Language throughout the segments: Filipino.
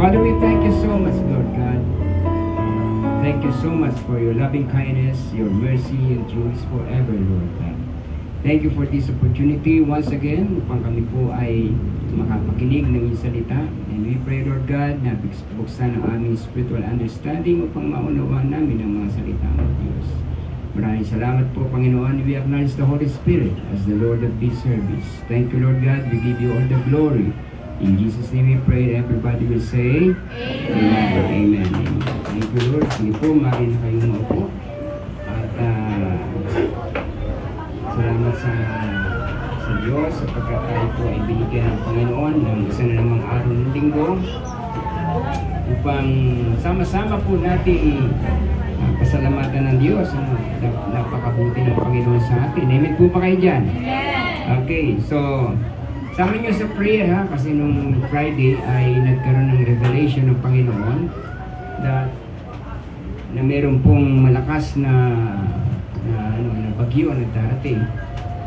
Father, we thank you so much, Lord God. Thank you so much for your loving kindness, your mercy, and truth forever, Lord God. Thank you for this opportunity once again upang kami po ay makapakinig ng iyong salita. And we pray, Lord God, na buksan ang aming spiritual understanding upang maunawaan namin ang mga salita ng Diyos. Maraming salamat po, Panginoon. We acknowledge the Holy Spirit as the Lord of this service. Thank you, Lord God. We give you all the glory. In Jesus' name we pray. Everybody will say, Amen. Amen. Amen. Thank you, Lord. Sige po, maaari na kayong maupo. At salamat sa Diyos sapagkat tayo po ay binigyan ng Panginoon ng isa na namang araw ng linggo upang sama-sama po natin pasalamatan ng Diyos. Napakabuti ng Panginoon sa atin. Amen po ba kayo dyan? Okay, so sama nyo sa prayer ha, kasi nung Friday ay nagkaroon ng revelation ng Panginoon na meron pong malakas na bagyo na darating.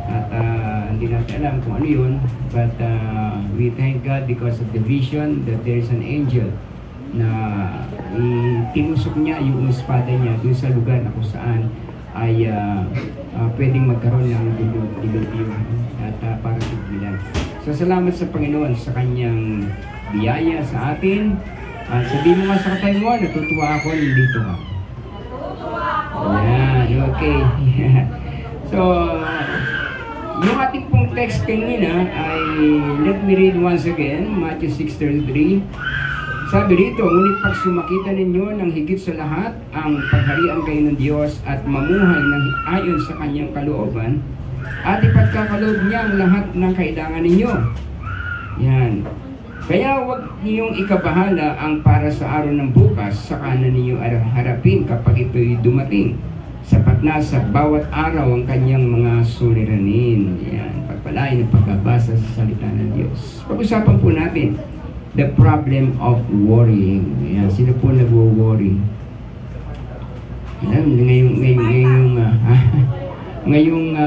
At hindi natin alam kung ano yun, but we thank God because of the vision that there is an angel na tinusok niya yung espada niya dun sa lugar na kung saan ay pwedeng magkaroon ng dilubyo at para tigbilan. So salamat sa Panginoon sa kanyang biyaya sa atin. Sabihin mo nga sa katay mo, natutuwa ako, nandito ka. Yan, okay. So, yung ating pong text kanina ay, let me read once again, Matthew 6:33. Sabi rito, ngunit pag sumakita ninyo ng higit sa lahat ang pagharian kayo ng Diyos at mamuhay ng ayon sa kanyang kalooban, at ipagkakaloob niya ang lahat ng kailangan ninyo. Yan. Kaya huwag niyong ikabahala ang para sa araw ng bukas sa kanan ninyo harapin kapag ito'y dumating. Sapat na sa bawat araw ang kanyang mga suliranin. Yan. Pagpalain ang pagkabasa sa salita ng Diyos. Pag-usapan po natin the problem of worrying. Yan. Sino po nagwo-worry? Alam, ngayong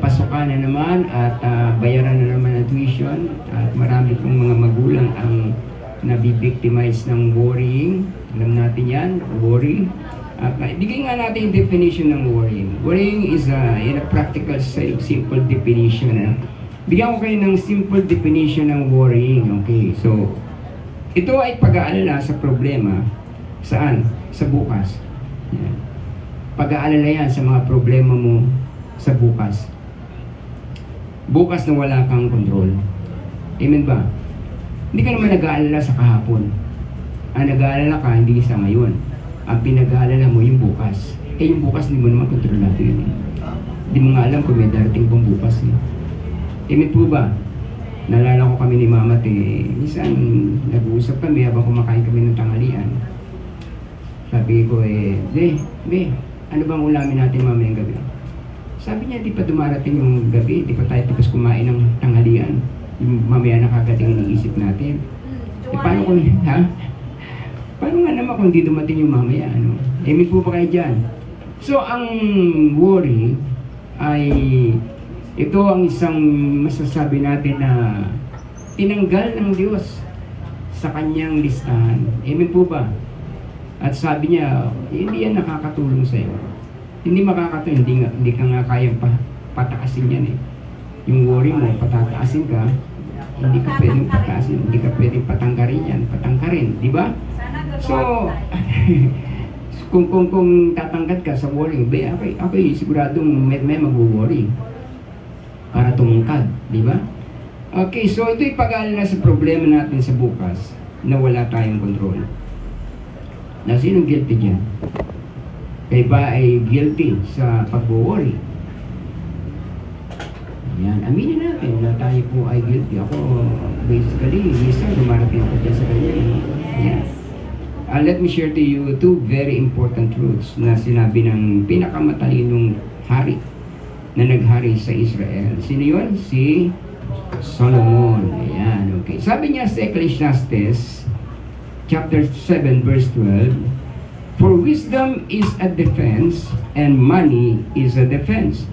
pasukan na naman at bayaran na naman ang tuition at marami pong mga magulang ang nabibictimize ng worrying. Alam natin yan, worry. At ibigay nga natin yung definition ng worrying. Worrying is in a practical, simple definition. Bigyan ko kayo ng simple definition ng worrying. Okay, so ito ay pag-aalala sa problema. Saan? Sa bukas. Yan. Pag-aalala yan sa mga problema mo sa bukas. Bukas na wala kang control. Amen ba? Hindi ka naman nag-aalala sa kahapon. Ang nag-aalala ka, hindi sa ngayon. Ang pinag-aalala mo, yung bukas. Yung bukas, hindi mo naman kontrolado yun. Hindi mo nga alam kung may darating pang bukas. Amen po ba? Naalala ko kami ni Mama, minsan nag-uusap kami habang kumakain kami ng tanghalian. Sabi ko, ano bang ulamin natin mamayang gabi? Sabi niya, di pa dumarating yung gabi, di pa tayo tapos kumain ng tanghalian. Yung mamaya na kagating iniisip natin. Eh, paano kung, ha? Paano nga naman kung di dumating yung mamaya, ano? Eh, may po ba kayo dyan? So, ang worry ay, ito ang isang masasabi natin na tinanggal ng Diyos sa kanyang listahan. Amen po ba? At sabi niya, hindi yan nakakatulong sa iyo. Hindi makakatulong, hindi ka nga kayang pataasin yan eh. Yung worry mo, patataasin ka, hindi ka pwedeng pataasin, hindi ka pwedeng patanggarin yan, patangkarin, di ba? So, kung tatangkat ka sa worry, ako siguradong may mag-worry para tumungkad, di ba? Okay, so ito'y pag-aalala sa problema natin sa bukas na wala tayong control. Na sinong guilty dyan? Kayo ba ay guilty sa pag-worry? Yan, aminin natin na tayo po ay guilty. Ako, basically, minsan dumarating ako dyan sa kanya. Yan. Let me share to you two very important truths na sinabi ng pinakamatalinong hari na naghari sa Israel. Sino yun? Si Solomon. Ayan, okay. Sabi niya sa Ecclesiastes, chapter 7, verse 12, "For wisdom is a defense, and money is a defense.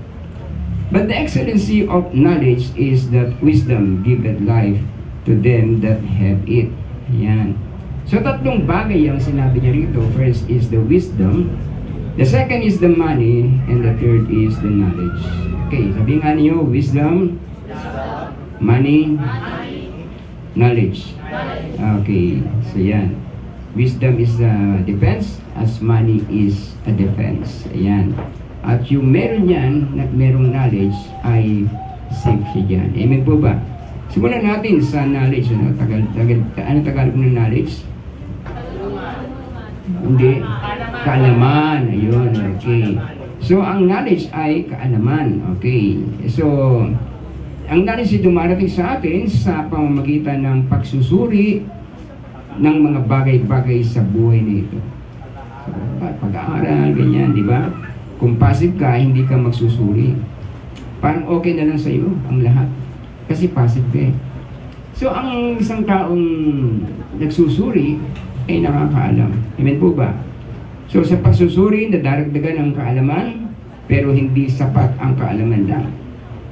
But the excellency of knowledge is that wisdom giveth life to them that have it." Yan. So, tatlong bagay ang sinabi niya rito. First is the wisdom, the second is the money, and the third is the knowledge. Okay, sabi nga niyo, wisdom, money, knowledge. Okay, so yan. Wisdom is a defense, as money is a defense. Ayan. At yung meron yan, na merong knowledge, ay safe siya dyan. Amen po ba? Simulan natin sa knowledge. Ano Tagalog ng knowledge? Hindi. Kaalaman. Ayun, okay. So, ang knowledge ay kaalaman. Okay. So, ang knowledge ay dumarating sa atin sa pamamagitan ng pagsusuri ng mga bagay-bagay sa buhay nito. So, pag-aaral, ganyan, di ba? Kung passive ka, hindi ka magsusuri. Parang okay na lang sa iyo ang lahat. Kasi passive ka eh. So, ang isang taong nagsusuri ay nakakaalam. Amen po ba? So, sa pagsusuri, nadaragdagan ang kaalaman, pero hindi sapat ang kaalaman lang.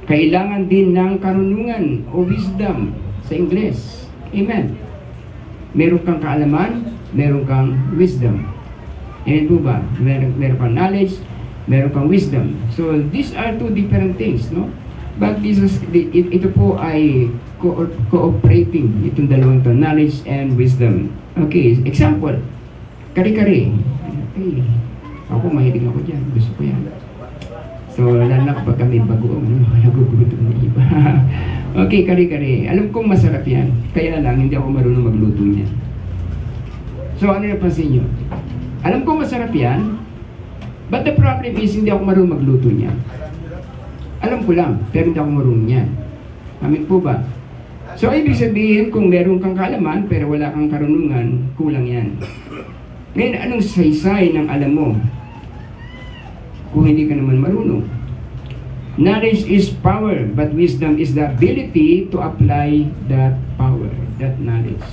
Kailangan din ng karunungan o wisdom sa Ingles. Amen. Meron kang kaalaman, meron kang wisdom. Amen po ba? Meron kang knowledge, meron kang wisdom. So, these are two different things, no? But ito po ay cooperating, itong dalawang to, knowledge and wisdom. Okay, example, kare-kare. Okay, ako mahilig ako dyan, gusto ko yan. So, lalo na kapag kami bagoong, nagugutom na iba. Okay, kare-kare. Alam kong masarap yan, kaya lang hindi ako marunong magluto niyan. So, ano napansin nyo? Alam kong masarap yan, but the problem is hindi ako marunong magluto niyan. Alam ko lang, pero hindi ako marunong niyan. Amin po ba? So, ibig sabihin, kung meron kang kaalaman, pero wala kang karunungan, kulang yan. Ngayon, anong saysay ng alam mo? Kung hindi ka naman marunong. Knowledge is power, but wisdom is the ability to apply that power, that knowledge.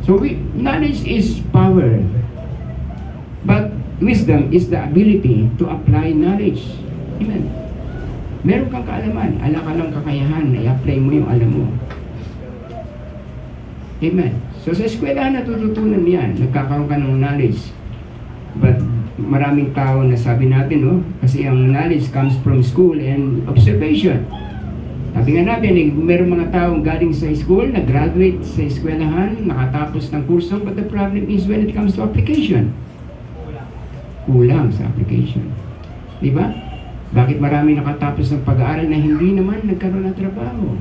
So, knowledge is power, but wisdom is the ability to apply knowledge. Amen. Meron kang kaalaman, ala ka lang kakayahan na i-apply mo yung alam mo. Amen. So sa eskwelahan natututunan yan, nagkakaroon ka ng knowledge. But maraming tao na sabi natin, no? Kasi ang knowledge comes from school and observation. Sabi nga natin, meron mga taong galing sa school, nag-graduate sa eskwelahan, nakatapos ng kurso, but the problem is when it comes to application. Kulang sa application. Diba? Bakit marami nakatapos ng pag-aaral na hindi naman nagkaroon ng trabaho?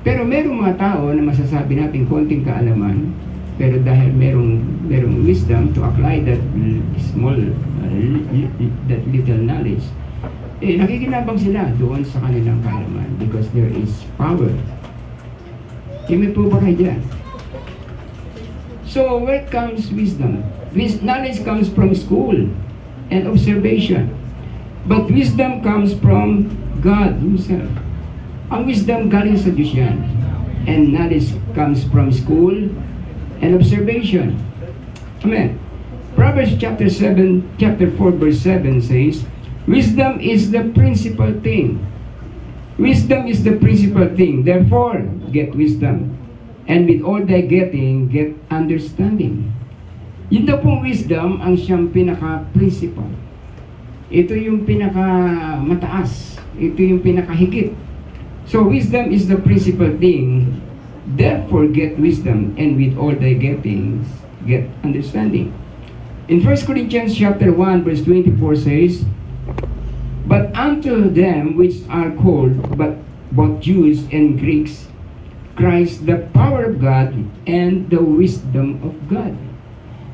Pero merong mga tao na masasabi natin konting kaalaman, pero dahil merong wisdom to apply that small, that little knowledge, nakikinabang sila doon sa kanilang kaalaman because there is power. May po ba kayo dyan? So, where comes wisdom? Knowledge comes from school and observation. But wisdom comes from God Himself. Ang wisdom galing sa Diyos yan. And knowledge comes from school and observation. Amen. Proverbs chapter 4 verse 7 says, wisdom is the principal thing. Wisdom is the principal thing. Therefore, get wisdom. And with all thy getting, get understanding. Yun daw pong wisdom ang siyang pinaka-principal. Ito yung pinaka-mataas. Ito yung pinaka-higit. So, wisdom is the principal thing. Therefore, get wisdom. And with all thy gettings, get understanding. In 1 Corinthians chapter 1 verse 24 says, but unto them which are called, but both Jews and Greeks, Christ the power of God and the wisdom of God.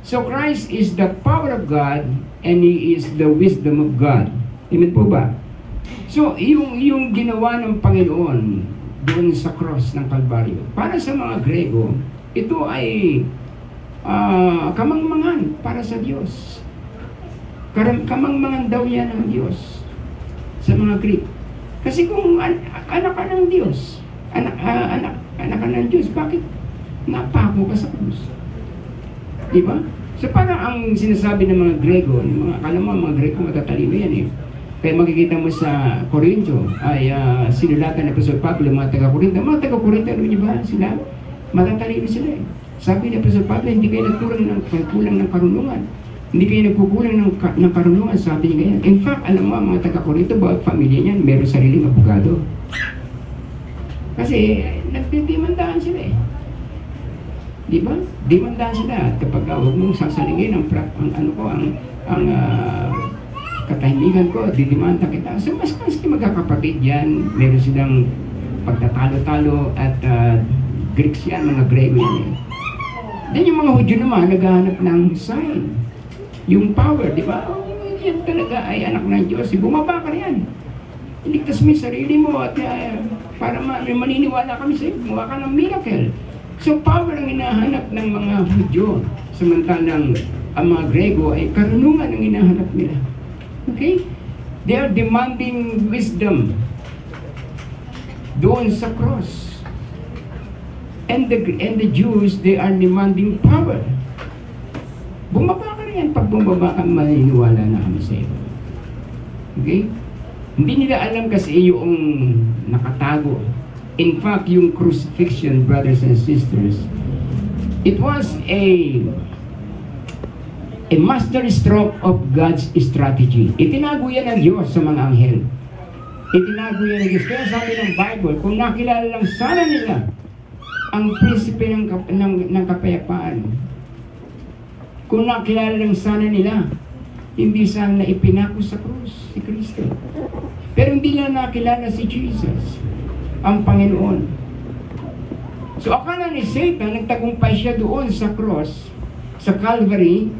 So Christ is the power of God and He is the wisdom of God. Amen po ba? So yung ginawa ng Panginoon doon sa cross ng Kalbaryo, para sa mga Grego, ito ay kamangmangan para sa Diyos. Kamangmangan daw yan ng Diyos sa mga Greek. Kasi kung anak ka ng Diyos, anak ka ng Diyos, bakit napako ka sa krus? Diba? So parang ang sinasabi ng mga Grego, alam mo, mga Grego matatalino yan eh. Kaya makikita mo sa Corinto, ay sinulatan ng Apostol Pablo, mga taga-Corinto. Mga taga-Corinto, ano niyo ba sila? Matatalino sila eh. Sabi ni Apostol Pablo, hindi kayo nagkulang ng karunungan. Hindi kayo nagkukulang ng karunungan, sabi niya ganyan. In fact, alam mo, mga taga-Corinto, bawat pamilya niyan, meron sariling abogado. Kasi, nagdidimandaan sila eh. Di ba? Dimandaan sila. Kapag huwag mong sasalingin ang katahimikan ko, didimanda kita. So, mas magkakapatid yan. Meron silang pagtatalo-talo at Greeks yan, mga Grego yan eh. Then yung mga Hudyo naman, naghahanap ng sign. Yung power, di ba? Yan talaga ay anak ng Diyos. Bumaba ka riyan. Iligtas mo yung sarili mo at para maniniwala kami sa iyo. Gumawa ka ng miracle. So power ang hinahanap ng mga Hudyo. Samantalang ang mga Grego ay karunungan ang hinahanap nila. Okay? They are demanding wisdom doon sa cross. And the Jews, they are demanding power. Bumaba ka rin. Pag bumaba ka, maniniwala na kami sa iyo. Okay? Hindi nila alam kasi yung nakatago. In fact, yung crucifixion, brothers and sisters, it was a master stroke of God's strategy. Itinago yan ng Diyos sa mga anghel. Itinago yan ng Diyos. Kaya sabi ng Bible, kung nakilala lang sana nila ang prinsipe ng kapayapaan, kung nakilala lang sana nila, hindi sana ipinako sa krus si Kristo. Pero hindi nila nakilala si Jesus, ang Panginoon. So akala ni Satan, nagtagumpay siya doon sa cross, sa Calvary,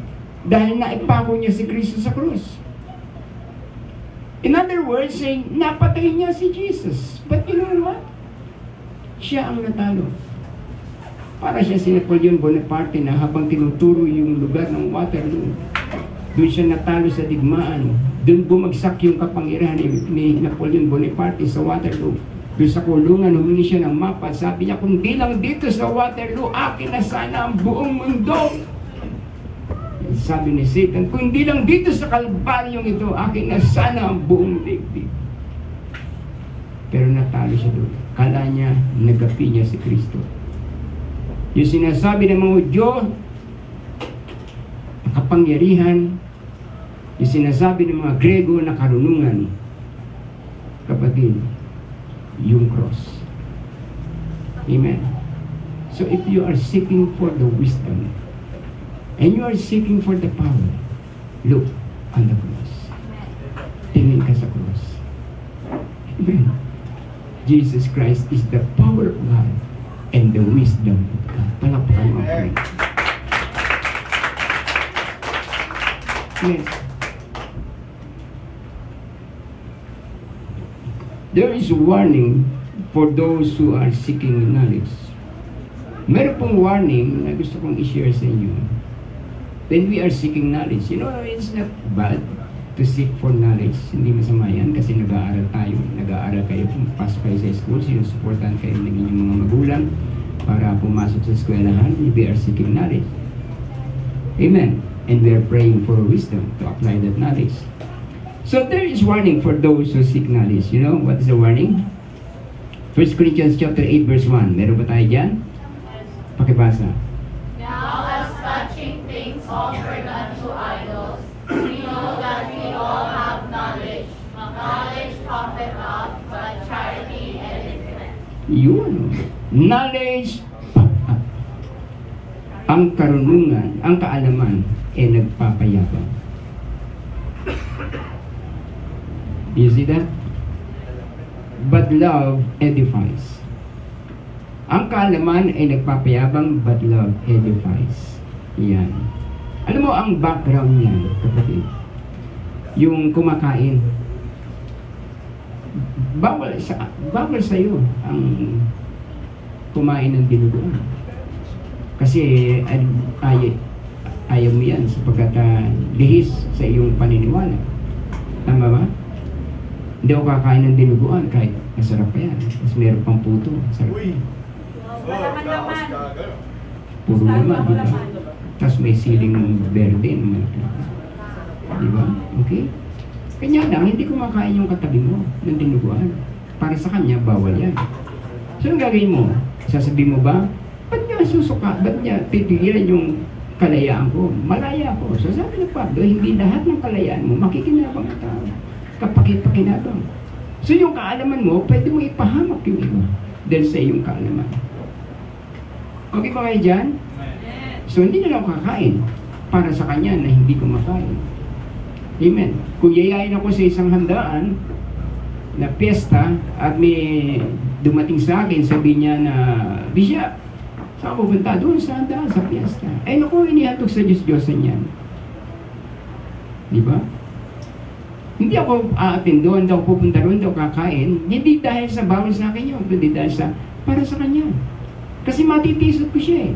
dahil naipako niya si Kristo sa krus. In other words, saying, napatay niya si Jesus. But you know what? Siya ang natalo. Para siya si Napoleon Bonaparte na habang tinuturo yung lugar ng Waterloo, doon siya natalo sa digmaan. Doon bumagsak yung kapangyarihan ni Napoleon Bonaparte sa Waterloo. Doon sa kulungan, humingi siya ng mapa. Sabi niya, kung di lang dito sa Waterloo, akin na sana ang buong mundo. Sabi ni Satan, kung di lang dito sa Kalbaryong ito, akin na sana ang buong daigdig. Pero natalo siya doon. Kala niya, nagapi niya si Kristo. Yung sinasabi ng mga Hudyo, kapangyarihan, yung sinasabi ng mga Grego na karunungan, kapatid, yung cross. Amen. So if you are seeking for the wisdom, and you are seeking for the power, look on the cross. Tingin ka sa cross. Amen. Jesus Christ is the power of God and the wisdom of God. Palakpakan mo ako. Yes. There is a warning for those who are seeking knowledge. Meron pong warning na gusto kong i-share sa inyo. when we are seeking knowledge. You know, it's not bad to seek for knowledge. Hindi masama yan kasi nag-aaral tayo. Nag-aaral kayo, pasok kayo sa school, sinusuportahan kayo ng inyong mga magulang para pumasok sa eskwelahan. We are seeking knowledge. Amen. And we are praying for wisdom to apply that knowledge. So there is warning for those who seek knowledge. You know, what is the warning? 1 Corinthians chapter 8 verse 1. Meron ba tayo dyan? Pakibasa. Now as touching things offered unto idols, we know that we all have knowledge. Knowledge profit not, but charity edifyeth. Yun. Knowledge, ang karunungan, ang kaalaman, nagpapayabang. You see that? But love edifies. Ang kaalaman ay nagpapayabang, but love edifies. Yan. Alam mo, ang background niyan, kapatid, yung kumakain, bawal sa iyo ang kumain ng dinuguan. Kasi ayaw mo yan sapagkat lihis sa iyong paniniwala. Tama ba? Hindi ako kakain ng dinuguan kahit masarap pa yan. Mas meron pang puto. Sarap. Malaman naman. Puro naman, di ba? Tapos may siling verde. Di ba? Okay? Kanya lang, hindi kumakain yung katabi mo ng dinuguan. Para sa kanya, bawal yan. So, ang gagawin mo? Sasabihin mo ba, ba't niya susuka? Ba't niya titigilan yung kalayaan ko? Malaya ako. So, sabi ng Pablo, hindi lahat ng kalayaan mo makikinabang ang tao. Kapakit-pakinabang. So, yung kaalaman mo, pwede mo ipahamak yung iba dahil sa iyong kaalaman. Okay ba kayo dyan? So, hindi na lang kakain para sa kanya na hindi kumakain. Amen. Kung yayain ako sa isang handaan na piyesta at may dumating sa akin, sabi niya na, Bishop, saan ako pupunta? Doon sa handaan, sa piyesta. Eh, naku, inihatok sa Diyos-Diyosan yan. Di ba? Hindi ako aatin doon, daw pupunta doon, daw kakain. Hindi dahil sa bawal sa akin yun, hindi dahil sa para sa kanya. Kasi matitisod ko siya eh.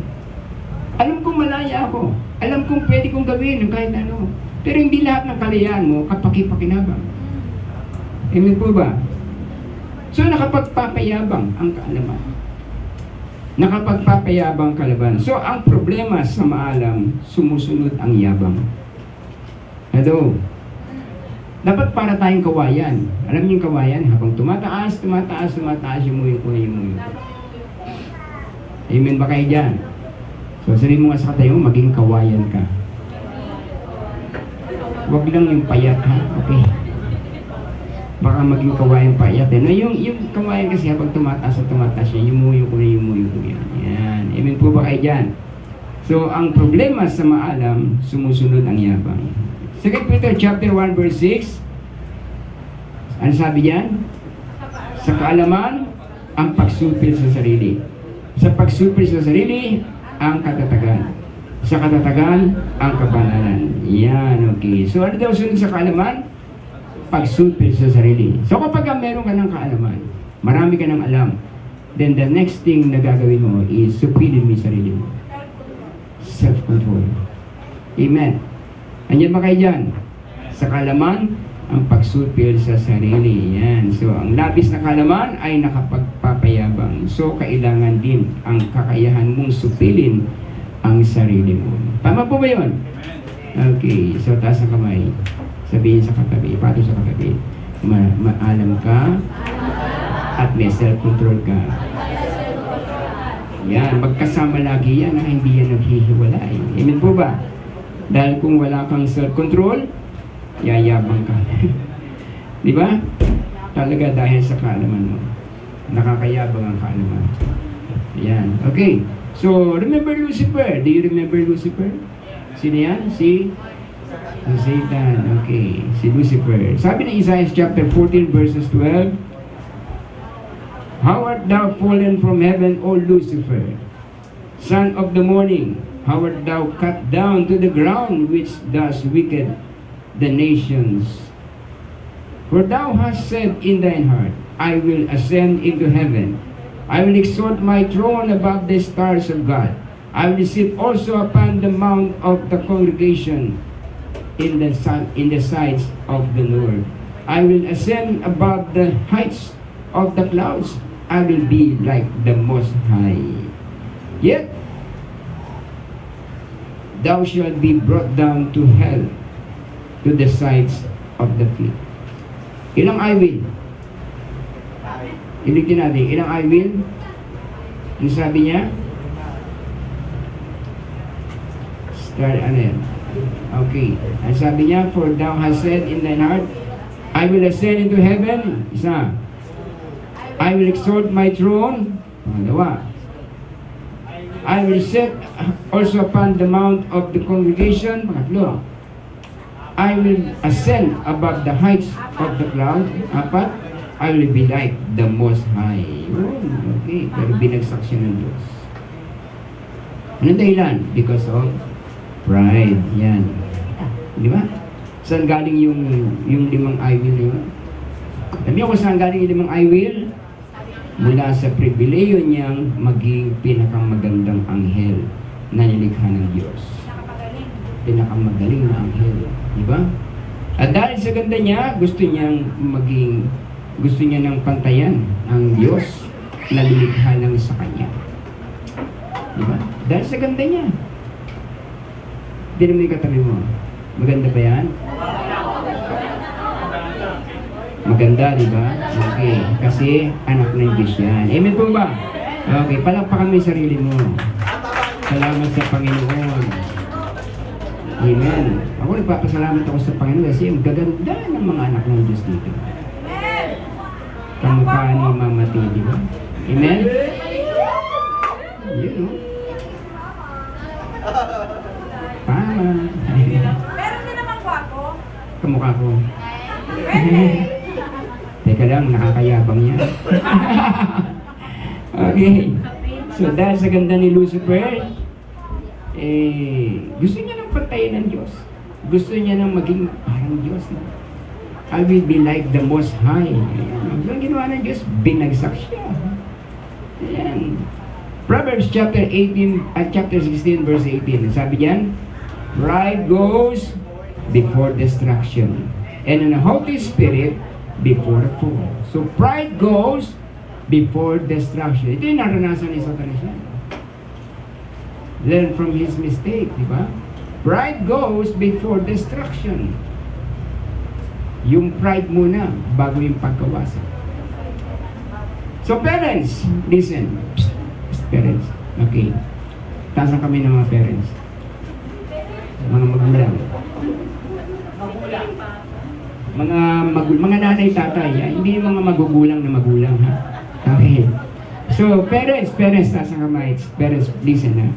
Alam kong malaya ako. Alam kong pwede kong gawin kahit ano. Pero hindi lahat ng kalayaan mo kapaki-pakinabang. Amen po ba? So nakapagpapayabang ang kaalaman. Nakapagpapayabang kalaban. So ang problema sa maalam, sumusunod ang yabang. Hello? Dapat para tayong kawayan. Alam niyo yung kawayan? Habang tumataas yung muyo. Amen ba kayo dyan? So sabihin mo nga sa katayo, maging kawayan ka. Huwag lang yung payat ha? Okay. Baka maging kawayan payat. No, yung kawayan kasi habang tumataas siya, yung muyo ko yan. Yan. Amen po ba kayo dyan? So ang problema sa maalam, sumusunod ang yabang. 2 Peter chapter 1 verse 6. Ano sabi diyan? Sa kaalaman, ang pagsupil sa sarili. Sa pagsupil sa sarili, ang katatagan. Sa katatagan, ang kabanalan. Yan, okay. So ano daw sunod sa kaalaman? Pagsupil sa sarili. So kapag meron ka ng kaalaman, marami ka ng alam, then the next thing na gagawin mo is supilin mo yung sarili mo. Self-control. Amen. Andiyan ba kayo dyan? Sa kaalaman, ang pagsupil sa sarili. Yan. So, ang labis na kaalaman ay nakapagpapayabang. So, kailangan din ang kakayahan mong supilin ang sarili mo. Tama po ba yun? Okay. So, taas ang kamay. Sabihin sa katabi. Pato sa katabi. Maalam ka at may self-control ka. Yan. Magkasama lagi yan. Hindi yan naghihiwalay. Amen po ba? Dahil kung wala kang self-control, yayabang ka. Di ba? Talaga dahil sa kaalaman mo. Nakakayabang ang kaalaman. Ayan. Okay. So, remember Lucifer. Do you remember Lucifer? Sino yan? Si Satan. Okay. Si Lucifer. Sabi ng Isaiah chapter 14 verses 12, How art thou fallen from heaven, O Lucifer, son of the morning? How art thou cut down to the ground, which does wicked the nations? For thou hast said in thine heart, I will ascend into heaven. I will exalt my throne above the stars of God. I will sit also upon the mount of the congregation in the sides of the Lord. I will ascend above the heights of the clouds. I will be like the Most High. Yet thou shalt be brought down to hell, to the sides of the pit. Ilang I will? Iligtin natin, ilang I will? Ano sabi niya? Start, ano yan? Okay. Ang sabi niya, for thou hast said in thine heart, I will ascend into heaven. Isa. I will exalt my throne. Pangalawa. I will sit also upon the mount of the congregation. Pangatlo. I will ascend above the heights of the cloud. Apat. I will be like the Most High. Okay. Pero binagsak siya ng Diyos. Anong dahilan? Because of pride. Yan. Di ba? Saan galing yung limang I will yun? Sabi ko saan galing yung limang I will? Mula sa pribileyo niyang maging pinakamagandang anghel na nilikha ng Diyos. Pinakamagaling na anghel. Di ba? At dahil sa ganda niya, gusto niya ng pantayan ang Diyos na nilikha lang sa kanya. Di ba? Dahil sa ganda niya. Hindi naman yung katabi mo. Maganda ba yan? Maganda, di ba? Okay. Kasi anak ng Diyos yan. Amen po ba? Okay. Palakpakan mo yung sarili mo. Salamat sa Panginoon. Amen. Ako nagpapasalamat ako sa Panginoon kasi ang gaganda ng mga anak ng Diyos dito. Kamukha ni Mama T, di ba? Amen? Yun, no? Tama. Meron din naman gwapo. Kamukha ko. Teka lang, nakakayabang yan. Okay. So, dahil sa ganda ni Lucifer, gusto niya ng pantayin ng Diyos. Gusto niya ng maging parang Diyos. I will be like the Most High. Ayan. Ang ginawa ng Diyos, binagsak siya. Ayan. Proverbs chapter 16 verse 18. Sabi diyan, pride goes before destruction, and an haughty spirit before a fall. So pride goes before destruction. Ito yung naranasan ni Satanas yan. Learn from his mistake, di ba? Pride goes before destruction. Yung pride muna bago yung pagkawasan. So parents, listen. Psst, parents, okay. Tasan kami ng mga parents. Mga magulang. Mga nanay, tatay. Hindi yung mga magugulang na magulang, ha? Okay. So parents, tasan kamay. Parents, listen, ha?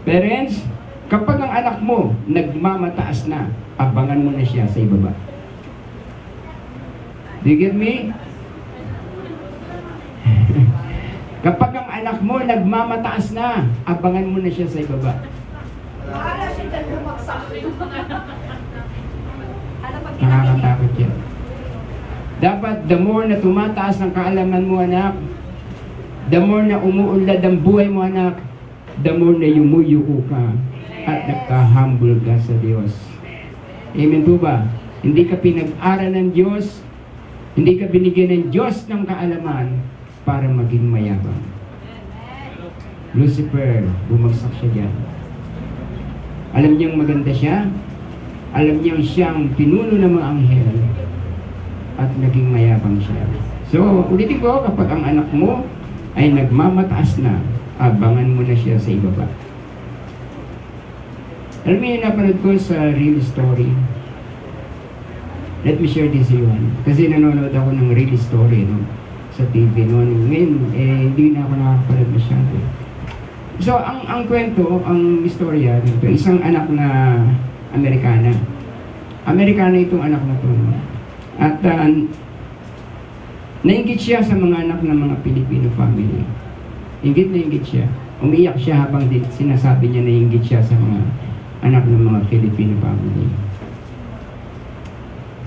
Parents, kapag ang anak mo nagmamataas na, abangan mo na siya sa ibaba. Do you get me? Kapag ang anak mo nagmamataas na, abangan mo na siya sa ibaba. Bahala siya dyan bumagsak. Ano pag Nakakatakot yan. Dapat the more na tumataas ang kaalaman mo, anak, the more na umuunlad ang buhay mo, anak, the more na yumuyuko ka at nagka-humble ka sa Diyos. Amen po ba? Hindi ka pinag-aral ng Diyos, hindi ka binigyan ng Diyos ng kaalaman para maging mayabang. Lucifer, bumagsak siya dyan. Alam niyang maganda siya, alam niyang siyang pinuno ng mga anghel, at naging mayabang siya. So, ulitin ko, kapag ang anak mo ay nagmamataas na, abangan mo na siya sa ibaba. Alam mo yung napanood ko sa real story. Let me share this one. Kasi nanonood ako ng real story, no? Sa TV noon. Ngayon, hindi na ako nakakapanood masyado. So, ang kwento, ang istorya dito, isang anak na Amerikana. Amerikana itong anak na to. No? At nainggit siya sa mga anak ng mga Filipino family. Inggit na inggit siya. Umiyak siya habang sinasabi niya na inggit siya sa mga anak ng mga Filipino family.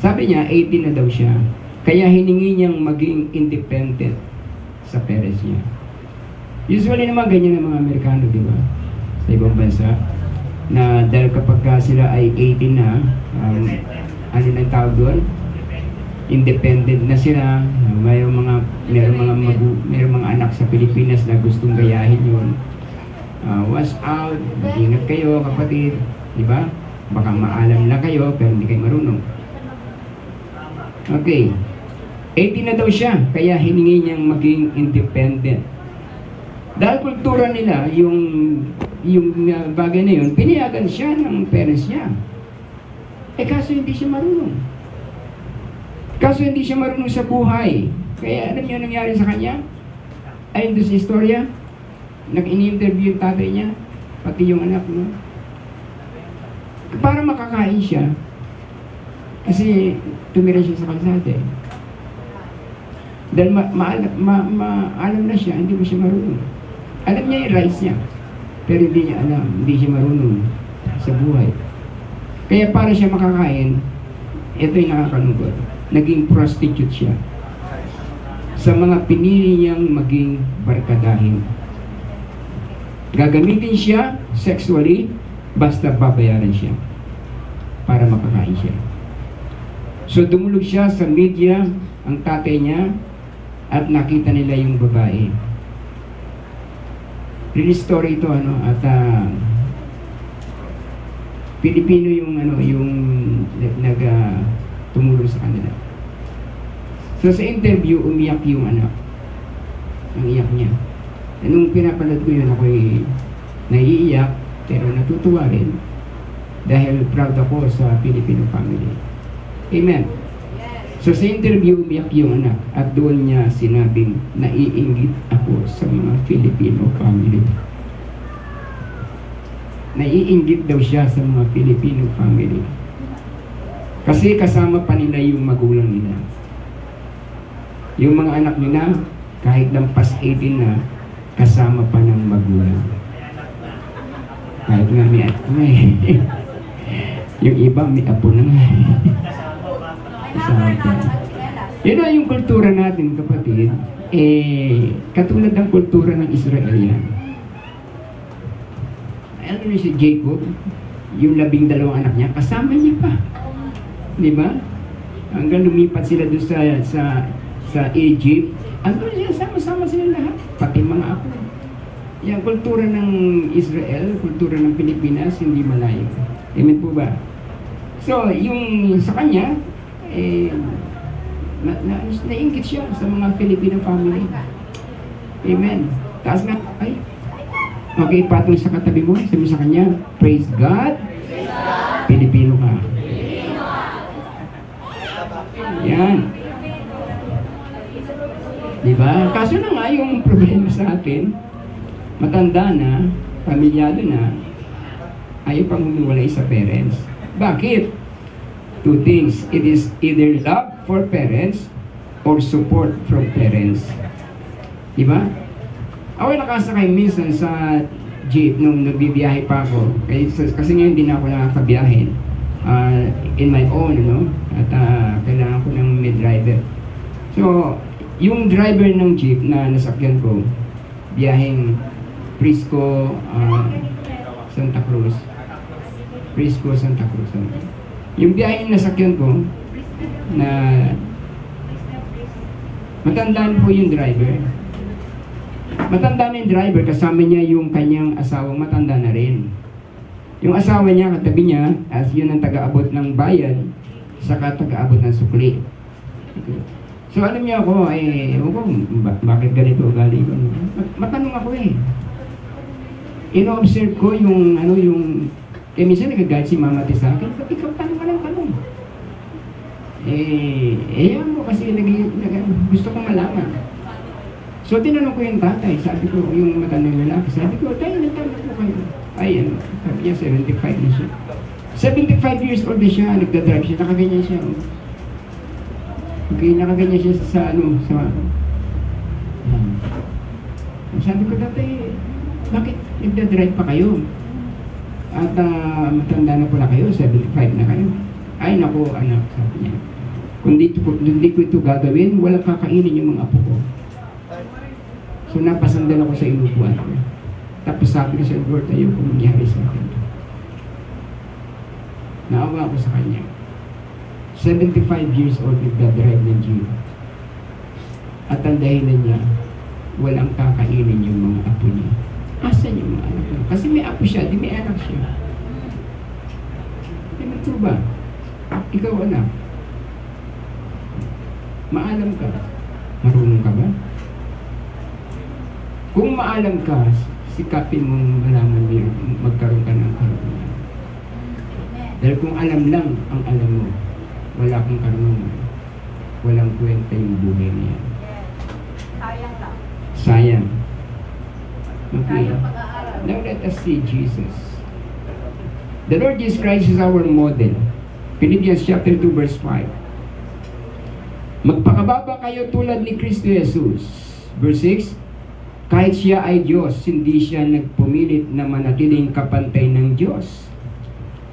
Sabi niya, 18 na daw siya. Kaya hiningi niyang maging independent sa parents niya. Usually naman ganyan ng mga Amerikano, di ba? sa ibang bansa na dahil kapag sila ay 18 na, ano nang tawag doon? Independent na sila. Mayroong mga anak sa Pilipinas na gustong gayahin yun. Watch out, mag-ingat kayo kapatid, di ba? Baka maalam na kayo pero hindi kayo marunong. Okay, 18 na daw siya, kaya hiningi niyang maging independent. Dahil kultura nila, yung bagay na yun, pinayagan siya ng parents niya. Kaso hindi siya marunong. Kaso hindi siya marunong sa buhay. Kaya alam niyo ang nangyari sa kanya? Ayon doon sa istorya, nag-in-interview yung tatay niya, pati yung anak mo. Para makakain siya, kasi tumira siya sa kalsada eh. Dahil alam na siya, hindi mo siya marunong. Alam niya yung rights niya, pero hindi niya alam, hindi siya marunong sa buhay. Kaya para siya makakain, ito yung nakakalungkot. Naging prostitute siya sa mga pinili niyang maging barkadahin. Gagamitin siya sexually, basta babayaran siya para makakain siya. So dumulog siya sa media, ang tatay niya, at nakita nila yung babae. Real story ito, at Pilipino yung tumulong sa kanila. So sa interview, umiyak yung anak. Ang iyak niya. Nung pinapanood ko yun, ako'y naiiyak, pero natutuwa rin. Dahil proud ako sa Filipino family. Amen. So sa interview, umiyak yung anak. At doon niya sinabing, naiinggit ako sa mga Filipino family. Naiinggit daw siya sa mga Filipino family. Kasi kasama pa nila yung magulang nila. Yung mga anak nila, kahit lampas 18 na, kasama pa ng magulang. Kahit nga may yung iba may apo na nga. Kasama pa. Yun na yung kultura natin, kapatid. Katulad ng kultura ng Israel yan. Ano rin si Jacob, yung 12 anak niya, kasama niya pa. Di ba? Hanggang lumipat sila doon sa Egypt, andun siya, sama-sama sila lahat, pati mga apo. Yung kultura ng Israel, kultura ng Pilipinas, hindi malayo. Amen po ba? So, yung sa kanya, nainggit siya sa mga Filipino family. Amen. Taas nga, ay. Okay, patong sa katabi mo, sabi sa kanya, praise God, Pilipino ka. Yan. Diba? Kaso na nga yung problema sa atin, matanda na, pamilyado na, ayaw pang humiwalay sa parents. Bakit? Two things. It is either love for parents or support from parents. Diba? Ako nakasakay minsan sa jeep nung nagbibiyahe pa ako. Kasi ngayon din ako nakakabiyahe. In my own, at kailangan ko ng may driver. So, yung driver ng jeep na nasakyan ko, biyaheng Frisco, Santa Cruz. Frisco, Santa Cruz. Yung biyaheng nasakyan ko, na matandaan po yung driver. Matanda na yung driver, kasama niya yung kanyang asawang matanda na rin. Yung asawa niya, katabi niya, as yun ang taga-abot ng bayan, saka taga-abot ng sukli. Okay. So alam niya ako, bakit ganito ugali ko? Matanong ako ino-observe ko yung, minsan nagagalit si mama sa akin, ba't ikaw tanong ka ng tanong? Yan mo kasi gusto kong malaman. So tinanong ko yung tatay, sabi ko, yung matandang lalaki, sabi ko, tayo, nagtanong ko kayo. Ay, sabi niya, 75 na siya. 75 years old na siya, nagdadrive siya, nakaganyan siya. Okay, nakaganyan siya sabi ko, tatay, bakit nagdadrive pa kayo? At matanda na pala kayo, 75 na kayo. Ay, naku, anak, sabi niya. Kung hindi ko ito gagawin, walang kakainin yung mga apo ko. So napasandal ako sa inupuan ko. Tapos sabi ko sa Lord, ayoko mangyari sa akin. Naawa ako sa kanya. 75 years old, nagdadrive ng jeep. At ang dahilan niya, walang kakainin yung mga apo niya. Asan yung mga anak niya? Kasi may apo siya, di may anak siya. True ba? Ikaw anak, maalam ka, marunong ka ba? Kung maalam ka, sikapin mong malaman mo magkaroon ka ng karunungan. Dahil kung alam lang ang alam mo, wala kang karunungan, walang kwenta yung buhay niya. Sayang lang. Sayang. Okay. Sayang pag-aaral. Now let us see Jesus. The Lord Jesus Christ is our model. Philippians chapter 2 verse 5. Magpakababa kayo tulad ni Kristo Jesus. Verse 6. Kahit siya ay Diyos, hindi siya nagpumilit na manatiling kapantay ng Diyos.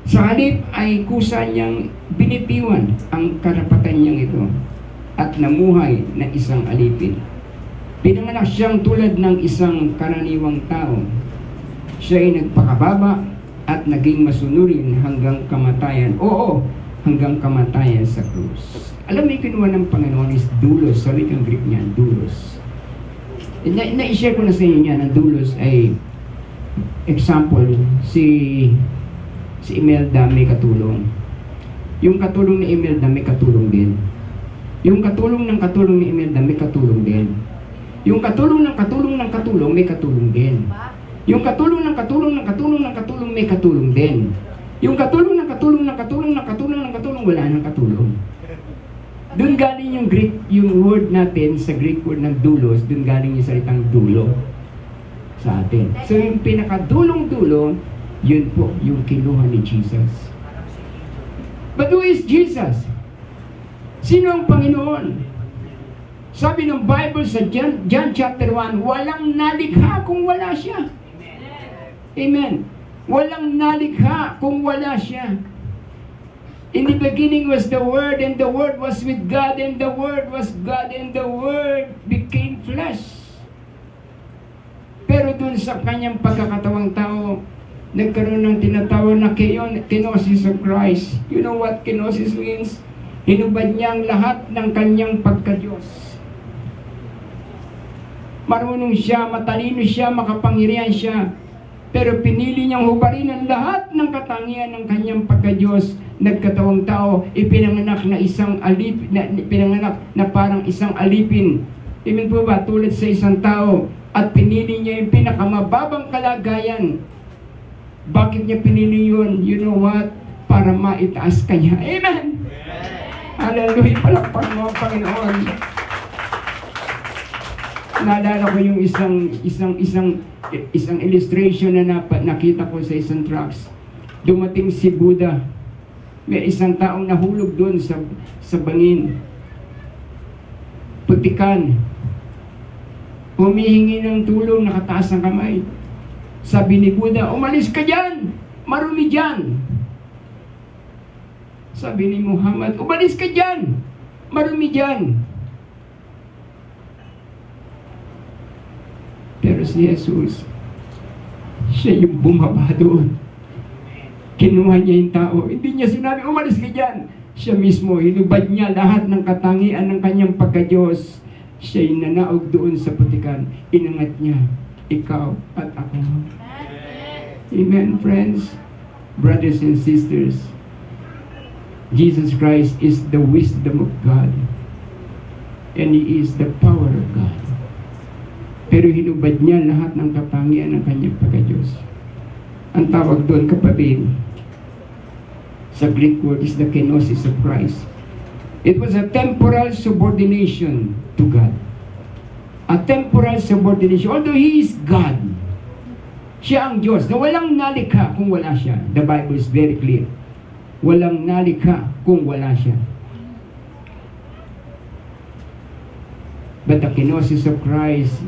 Sa halip ay kusa niyang binitiwan ang karapatan niyang ito at namuhay na isang alipin. Pinanganak siyang tulad ng isang karaniwang tao. Siya ay nagpakababa at naging masunurin hanggang kamatayan. Oo, hanggang kamatayan sa krus. Alam mo yung kinuha ng Panginoon is doulos. Sa wikang Greek niya, doulos. Na-share ko na sa inyo niya, ang doulos ay example, si Imelda may katulong. Yung katulong ni Imelda may katulong din. Yung katulong ng katulong ni Imelda may katulong din. Yung katulong ng katulong ng katulong may katulong din. Yung katulong ng katulong ng katulong ng katulong may katulong din. Yung katulong ng katulong ng katulong ng katulong ng katulong wala nang katulong. Doon galing yung Greek, yung word natin sa Greek word ng doulos, doon galing yung salitang dulo sa atin. So yung pinakadulong-dulo, yun po yung kinuha ni Jesus. But who is Jesus? Sino ang Panginoon? Sabi ng Bible sa John chapter 1, walang nalikha kung wala siya. Amen. Walang nalikha kung wala siya. In the beginning was the Word, and the Word was with God, and the Word was God, and the Word became flesh. Pero dun sa kanyang pagkakatawang tao, nagkaroon ng tinatawag na kenosis of Christ. You know what kenosis means? Hinubad niya ang lahat ng kanyang pagka-Diyos. Marunong siya, matalino siya, makapangyarihan siya. Pero pinili niyang hubarin ang lahat ng katangian ng kanyang pagka-Diyos. Nagkatawang tao, ipinanganak na pinanganak na parang isang alipin. Amen po ba? Tulad sa isang tao. At pinili niya yung pinakamababang kalagayan. Bakit niya pinili yun? You know what? Para maitaas ka niya. Amen! Hallelujah! Palakpak mo, Panginoon. Naalala ko yung isang illustration na nakita ko sa isang trucks. Dumating si Buddha. May isang taong nahulog doon sa bangin. Putikan. Humihingi ng tulong, nakataas ang kamay. Sabi ni Buddha, umalis ka dyan! Marumi dyan! Sabi ni Muhammad, umalis ka dyan! Marumi dyan! Pero si Jesus, siya yung bumaba doon. Kinuha niya yung tao. Hindi niya sinabi, umalis ka dyan. Siya mismo, hinubad niya lahat ng katangian ng kanyang pagka-Diyos. Siya'y nanaog doon sa putikan. Inangat niya, ikaw at ako. Amen, friends, brothers and sisters. Jesus Christ is the wisdom of God. And He is the power of God. Pero hinubad niya lahat ng katangian ng kanyang pagka-Diyos. Ang tawag doon, kapatid, sa Greek word is the kenosis of Christ. It was a temporal subordination to God. A temporal subordination. Although He is God, siya ang Diyos na walang nalikha kung wala siya. The Bible is very clear. Walang nalikha kung wala siya. But the kenosis of Christ,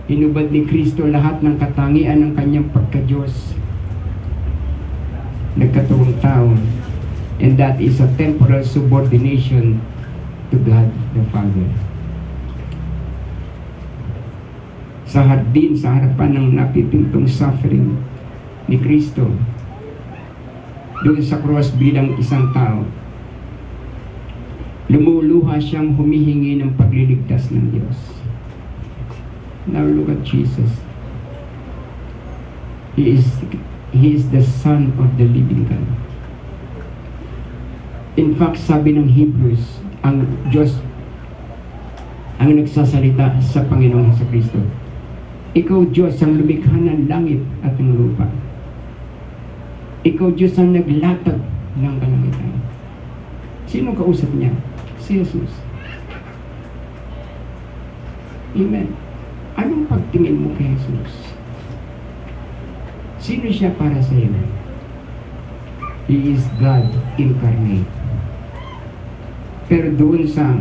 hinubad ni Kristo lahat ng katangian ng kanyang pagka-Diyos. Nagkatuwang tao. And that is a temporal subordination to God the Father. sa hardin, sa harapan ng napipintong suffering ni Kristo doon sa cross bilang isang tao. Lumuluha siyang humihingi ng pagliligtas ng Diyos. Now look at Jesus. He is the Son of the living God. In fact, sabi ng Hebrews, ang Diyos ang nagsasalita sa Panginoong Jesucristo. Ikaw, Diyos, ang lumikha ng langit at ng lupa. Ikaw, Diyos, ang naglatag ng kalangitan. Sino kausap niya? Si Jesus. Amen. Anong pagtingin mo kay Jesus? Sino siya para sa iyo? He is God incarnate. Pero doon sa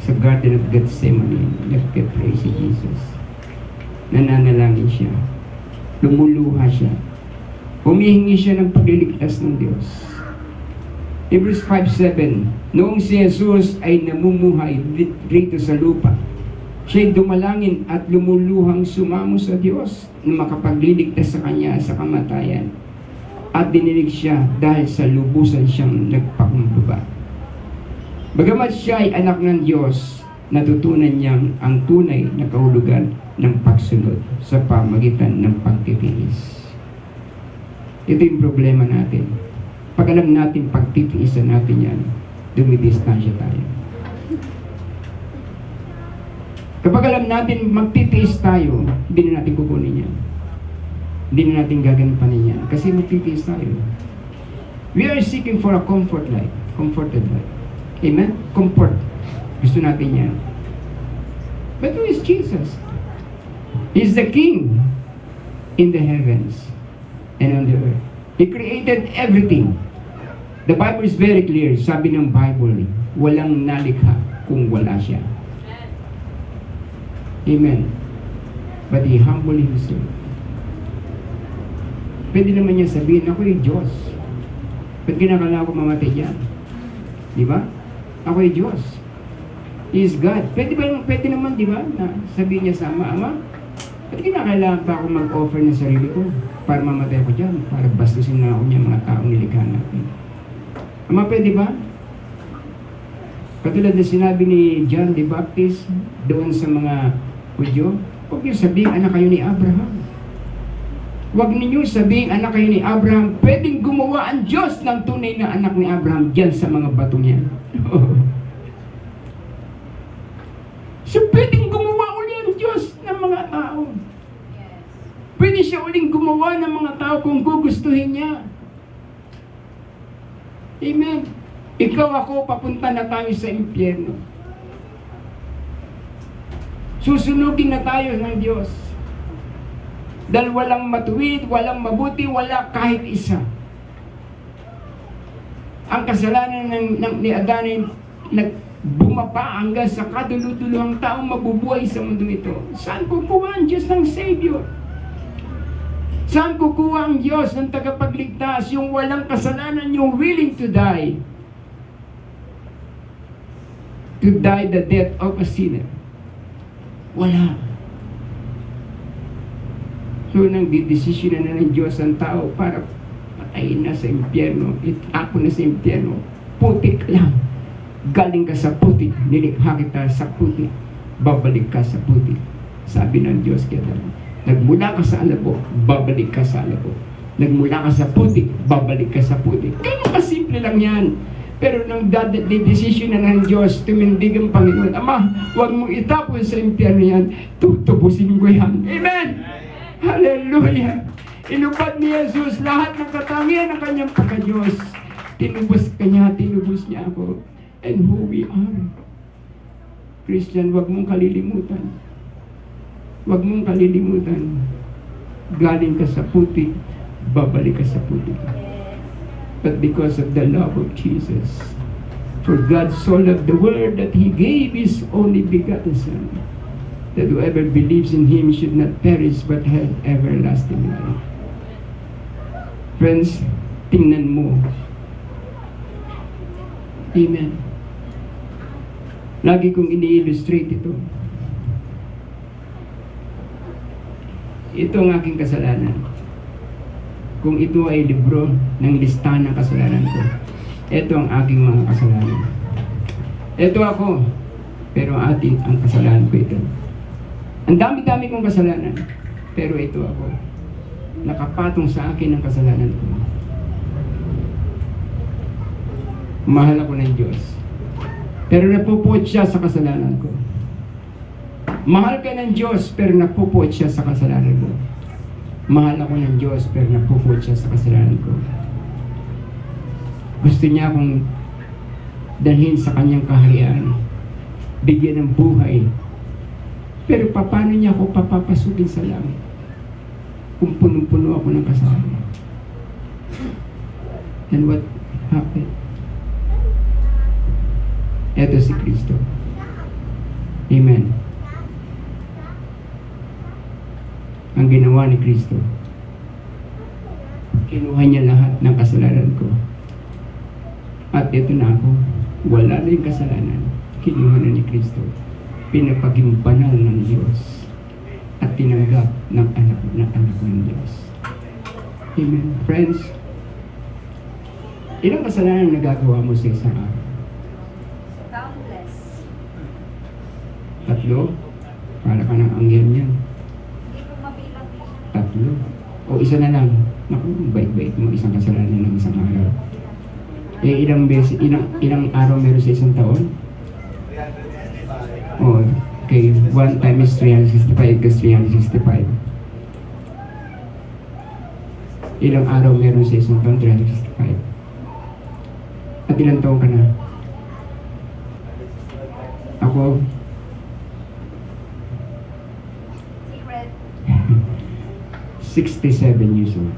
Garden of Gethsemane, nagpe-pray si Jesus. Nananalangin siya. Lumuluha siya. Humihingi siya ng pagliligtas ng Diyos. Hebrews 5:7, noong si Jesus ay namumuhay dito sa lupa, siya'y dumalangin at lumuluhang sumamo sa Diyos na makapagliligtas sa Kanya sa kamatayan. At dinilig siya dahil sa lubusan siyang nagpakumbaba. Bagamat siya ay anak ng Diyos, natutunan niyang ang tunay na kahulugan ng pagsunod sa pamagitan ng pagtitiis. Ito yung problema natin. Pag alam natin pagtitiisan natin yan, dumidistansya tayo. Kapag alam natin magtitiis tayo, hindi na natin kukunin yan. Hindi na natin gagampanin yan. Kasi magtitiis tayo. We are seeking for a comforted life. Amen? Comfort. Gusto natin yan. But who is Jesus? He's the King in the heavens and on the earth. He created everything. The Bible is very clear. Sabi ng Bible, walang nalikha kung wala siya. Amen. But He humbled Himself. Pwede naman niya sabihin, ako yung Diyos. Ba't kinakala ko mamatay yan? Di ba? Ako yung Diyos. He is God. Pwede naman, di ba, na sabihin niya sa Ama, ba't kinakailangan pa ako mag-offer ng sarili ko para mamatay ko dyan, para bastusin na ako niya mga taong nilikha natin. Ama, pwede ba? Katulad na sinabi ni John the Baptist doon sa mga Hudyo, huwag niyo sabihin, anak kayo ni Abraham. Huwag ninyo sabihin, anak kayo ni Abraham. Pwedeng gumawa ang Diyos ng tunay na anak ni Abraham dyan sa mga bato niya. So, pwedeng gumawa uli ang Diyos ng mga tao. Pwede siya uling gumawa ng mga tao kung gugustuhin niya. Amen. Ikaw, ako, papunta na tayo sa impyerno. Susunugin na tayo ng Diyos. Dahil walang matuwid, walang mabuti, wala kahit isa. Ang kasalanan ni Adan bumapa hanggang sa kaduluduluhang taong mabubuhay sa mundo ito. Saan kukuha ang Diyos ng Savior? Saan kukuha ang Diyos ng tagapagligtas, yung walang kasalanan, yung willing to die? To die the death of a sinner. Wala. So, nang didesisyon na ng Diyos ang tao para patayin na sa impyerno, itapon na sa impyerno, putik lang. Galing ka sa putik, nilikha kita sa putik, babalik ka sa putik. Sabi ng Diyos kaya nagmula ka sa alabo, babalik ka sa alabo. Nagmula ka sa putik, babalik ka sa putik. Ganun kasimple lang yan. Pero nang desisyon na ng Diyos, tumindig ang Panginoon, Ama, huwag mong itapon sa impyerno yan, tutubusin ko yan. Amen! Hallelujah! Inubad ni Jesus lahat ng katangian ng kanyang pagka-Diyos. Tinubos niya ako. And who we are. Christian, wag mong kalilimutan. Wag mong kalilimutan. Galing ka sa putik, babalik ka sa putik. But because of the love of Jesus, for God so loved the world that He gave His only begotten Son, that whoever believes in Him should not perish but have everlasting life. Friends, tingnan mo. Amen. Lagi kong ini-illustrate ito. ito ang aking kasalanan. Kung ito ay libro ng listahan ng kasalanan ko, ito ang aking mga kasalanan. Ito ako, pero ang kasalanan ko ito. Ang dami-dami kong kasalanan, pero ito ako. Nakapatong sa akin ang kasalanan ko. Mahal ako ng Diyos, pero napupuot siya sa kasalanan ko. Mahal ka ng Diyos, pero napupuot siya sa kasalanan ko. Mahal ako ng Diyos, pero napupuot siya sa kasalanan ko. Gusto niya akong dalhin sa kanyang kaharian, bigyan ng buhay. Pero paano niya ako papapasukin sa langit kung punong-puno ako ng kasalanan? And what happened? Ito si Kristo. Amen. Ang ginawa ni Kristo, kinuha niya lahat ng kasalanan ko. At ito na ako, wala na yung kasalanan. Kinuha na ni Kristo. Pinapaging banal ng Diyos at tinanggap ng anak ng Diyos. Amen. Friends, ilang kasalanan nagagawa mo sa isang araw? Countless. 3? Para ka ng anghel niyan. Hindi ko mabilang. 3? O isa na lang. Naku, bait-bait mo isang kasalanan ng isang araw. Ilang araw meron sa isang taon? Oh, okay. 1 time is 365 equals 365. Ilang araw meron sa isang taon? 365. At ilang taon ka na? Ako, Secret. 67 years old.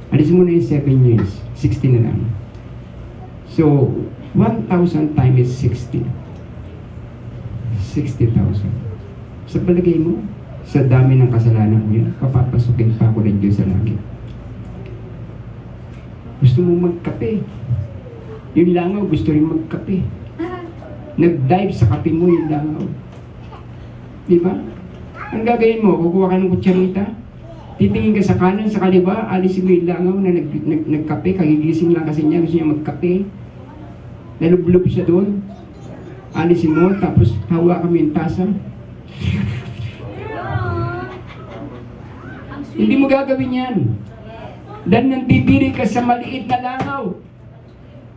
Alisin mo na yung 7 years. 60 na lang. So, 1,000 times is 60. 60,000. Sa palagay mo, sa dami ng kasalanan mo yan, papapasukin pa ako ng Diyos sa langit. Gusto mo magkape. Yung langaw, gusto rin magkape. Nag-dive sa kape mo yung langaw. Di ba? Ang gagawin mo, kukuha ka ng kutsarita, titingin ka sa kanan, sa kaliwa, alisin mo yung langaw na nagkape, kagigising lang kasi niya, gusto niya magkape. Nalublob siya doon. Alisin mo, tapos hawa kami yung tasa. Hindi mo gagawin yan. Dahil nandidiri ka sa maliit na langaw.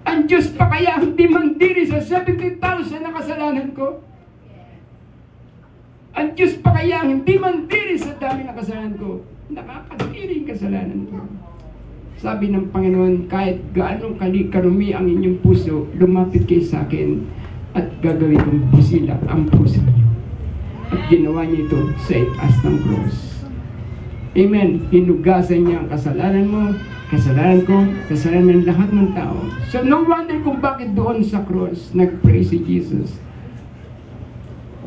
Ang Diyos pa kaya hindi mandiri sa 70,000 na kasalanan ko? Ang Diyos pa kaya hindi mandiri sa dami na kasalanan ko? Nakakadiri yung kasalanan ko. Sabi ng Panginoon, kahit gaano karumi ang inyong puso, lumapit kayo sa akin at gagawin kong busilak ang puso niyo. At ginawa niya ito sa itaas ng cross. Amen. Hinugasan niya ang kasalanan mo, kasalanan ko, kasalanan ng lahat ng tao. So no wonder kung bakit doon sa cross, nag-pray si Jesus.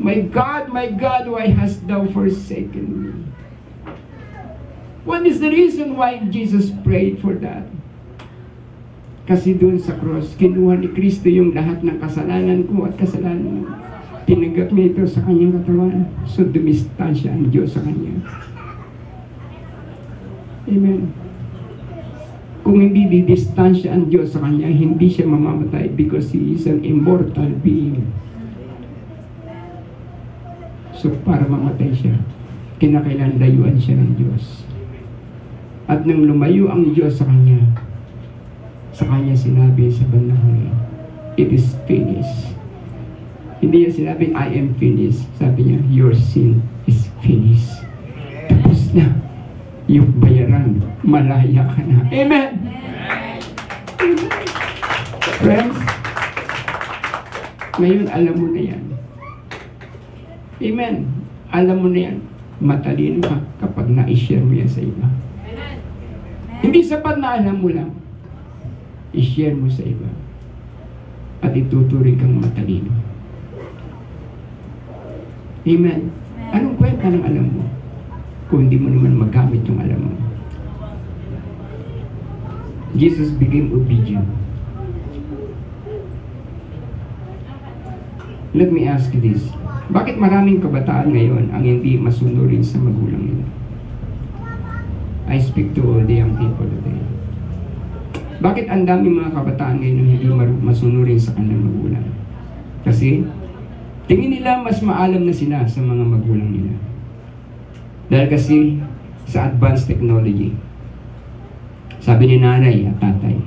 My God, why hast thou forsaken me? What is the reason why Jesus prayed for that? Kasi doon sa cross, kinuha ni Kristo yung lahat ng kasalanan ko at kasalanan mo. Tinanggap niya ito sa kanyang katawan. So dumistansya ang Diyos sa kanya. Amen. Kung hindi didistansya ang Diyos sa kanya, hindi siya mamamatay because He is an immortal being. So para mamatay siya, kinakailangan layuan siya ng Diyos. At nang lumayo ang Diyos sa kanya sinabi sa bandang huli, it is finished. Hindi niya sinabing, I am finished. Sabi niya, your sin is finished. Tapos na. Yung bayaran, malaya ka na. Amen! Amen! Friends, ngayon alam mo na yan. Amen! Alam mo na yan. Matalino ka kapag na-share mo yan sa iba. Hindi sapat na alam mo lang. I-share mo sa iba. At ituturing kang matalino. Amen. Anong kwenta ng alam mo? Kung hindi mo naman magamit yung alam mo. Jesus became obedient. Let me ask you this. Bakit maraming kabataan ngayon ang hindi masunurin sa magulang nila? I speak to all the young people today. Bakit ang dami mga kabataan ngayon na hindi masunurin sa kanilang magulang? Kasi tingin nila mas maalam na sila sa mga magulang nila. Dahil kasi sa advanced technology. Sabi ni nanay at tatay,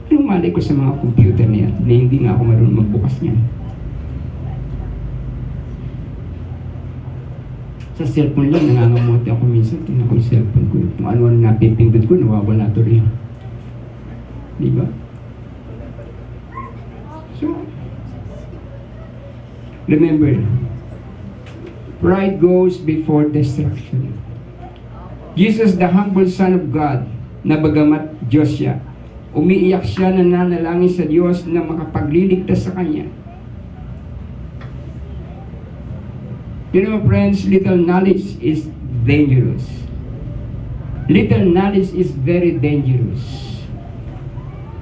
anong malay ko sa mga computer na yan na hindi nga ako marunong magbukas niyan? Sa cellphone lang, nangangamote ako minsan. Tingnan ko yung cellphone ko. Kung ano-ano napipindot ko, nawawala to rin. Di ba? So, remember, pride goes before destruction. Jesus, the humble Son of God, na bagamat Diyos siya, umiiyak siya na nanalangin sa Diyos na makapagliligtas sa Kanya. You know, friends, little knowledge is dangerous. Little knowledge is very dangerous.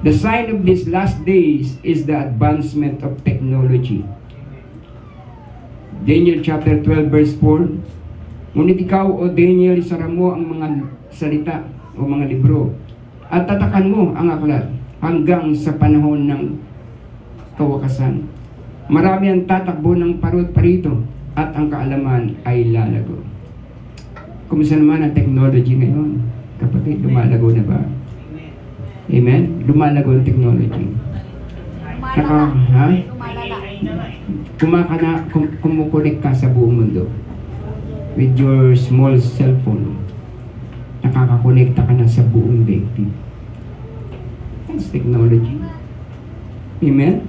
The sign of these last days is the advancement of technology. Daniel chapter 12 verse 4, ngunit ikaw, O Daniel, isara mo ang mga salita o mga libro at tatakan mo ang aklat hanggang sa panahon ng kawakasan. Marami ang tatakbo ng parito at ang kaalaman ay lalago. Kumusta naman ang technology ngayon? Kapatid, lumalago na ba? Amen? Lumalago ang technology. Lumalala. Lumalala. Kumukulik ka sa buong mundo with your small cellphone. Nakakakonekta ka na sa buong daigdig. That's technology. Amen?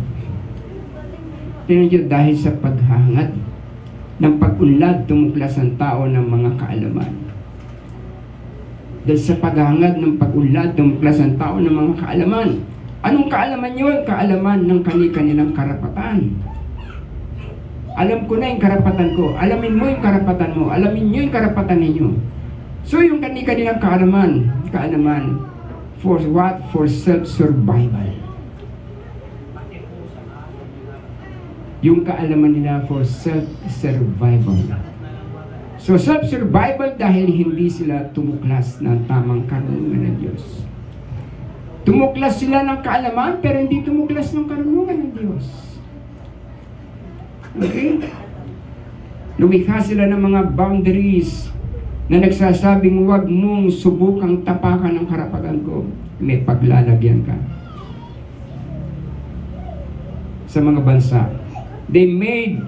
Tingnan nyo, dahil sa paghahangad ng pag-unlad, tumuklas ang tao ng mga kaalaman. Dahil sa paghahangad ng pag-unlad, tumuklas ang tao ng mga kaalaman. Anong kaalaman yun? Kaalaman ng kanilang karapatan. Alam ko na yung karapatan ko. Alamin mo yung karapatan mo. Alamin nyo yung karapatan ninyo. So yung kanilang kaalaman, for what? For self-survival. Yung kaalaman nila for self-survival. So self-survival dahil hindi sila tumuklas ng tamang karunungan ng Diyos. Tumuklas sila ng kaalaman pero hindi tumuklas ng karunungan ng Diyos. Okay? Lumikha sila ng mga boundaries na nagsasabing huwag mong subukang tapakan ng karapatan ko. May paglalagyan ka. Sa mga bansa, they made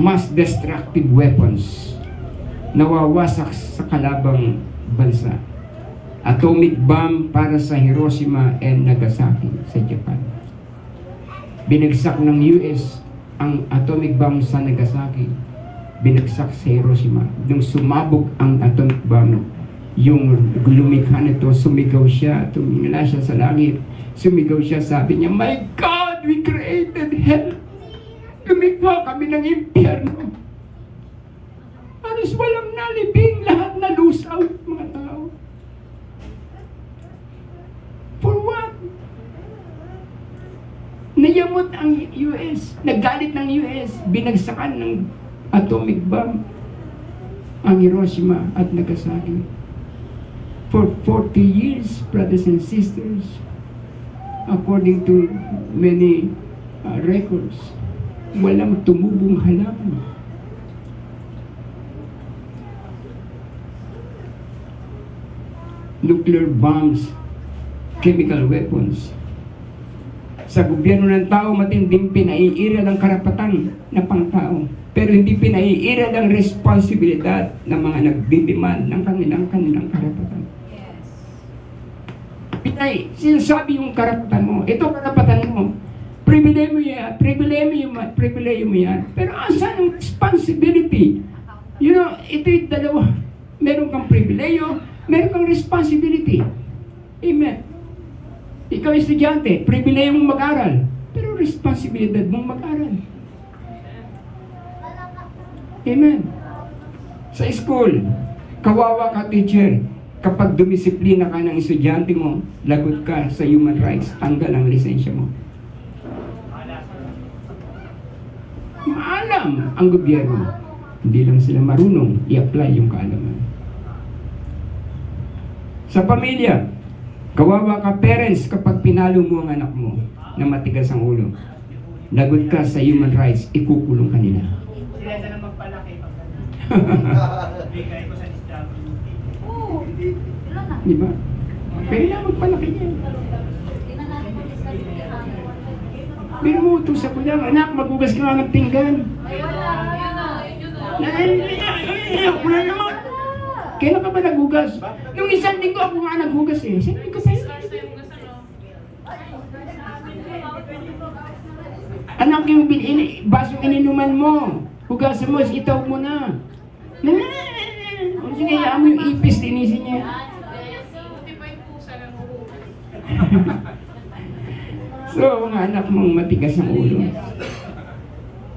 mass destructive weapons na wawasak sa kalabang bansa. Atomic bomb para sa Hiroshima and Nagasaki sa Japan. Binagsak ng US ang atomic bomb sa Nagasaki. Binagsak sa Hiroshima. Nung sumabog ang atomic bomb, yung lumikha nito, sumigaw siya, tumingala siya sa langit. Sumigaw siya, sabi niya, "My God, we created hell." Lumikha kami ng impyerno. Halos walang nalibing, lahat na lusaw, mga tao. For what? Nayamot ang US, nagalit ng US, binagsakan ng atomic bomb ang Hiroshima at Nagasaki. For 40 years, brothers and sisters, according to many records, walang tumubong halaman. Nuclear bombs, chemical weapons. Sa gobyerno ng tao, matinding pinaiiral ang karapatan ng pangtao. Pero hindi pinaiiral ang responsibilidad ng mga nagdidemand ng kanilang karapatan. Sinasabi yung karapatan mo. Ito karapatan mo. Privilege mo yan. Pero asan ang responsibility? You know, ito'y dalawa. Meron kang pribileyo, meron kang responsibility. Amen. Ikaw estudyante, pribileyo mong mag-aral, pero responsibilidad mong mag-aral. Amen. Sa school, kawawa ka teacher. Kapag dumisiplina ka ng estudyante mo, lagot ka sa human rights, tanggal ang lisensya mo. Maalam ang gobyerno. Hindi lang sila marunong i-apply yung kaalaman. Sa pamilya, kawawa ka parents kapag pinalo mo ang anak mo na matigas ang ulo. Lagot ka sa human rights, ikukulong ka nila. Sila na lang magpalaki pag bigay ko sa SWD. Oo. Ilan na? Di ba? Kailangan magpalaki niya. Tingnan natin kung disqualified. Pero mo utos ako lang, anak, magugas ka nga ng pinggan. Ay, wala. Wala naman. Kailan ka ba nagugas? Nung isang linggo ako nga nagugas eh. Isang linggo tayo. Anak, yung basong ininuman mo. Hugasan mo, itaw mo na. Sige, hayaan mo yung ipis, linisin niya. So, mga anak mong matigas ang ulo.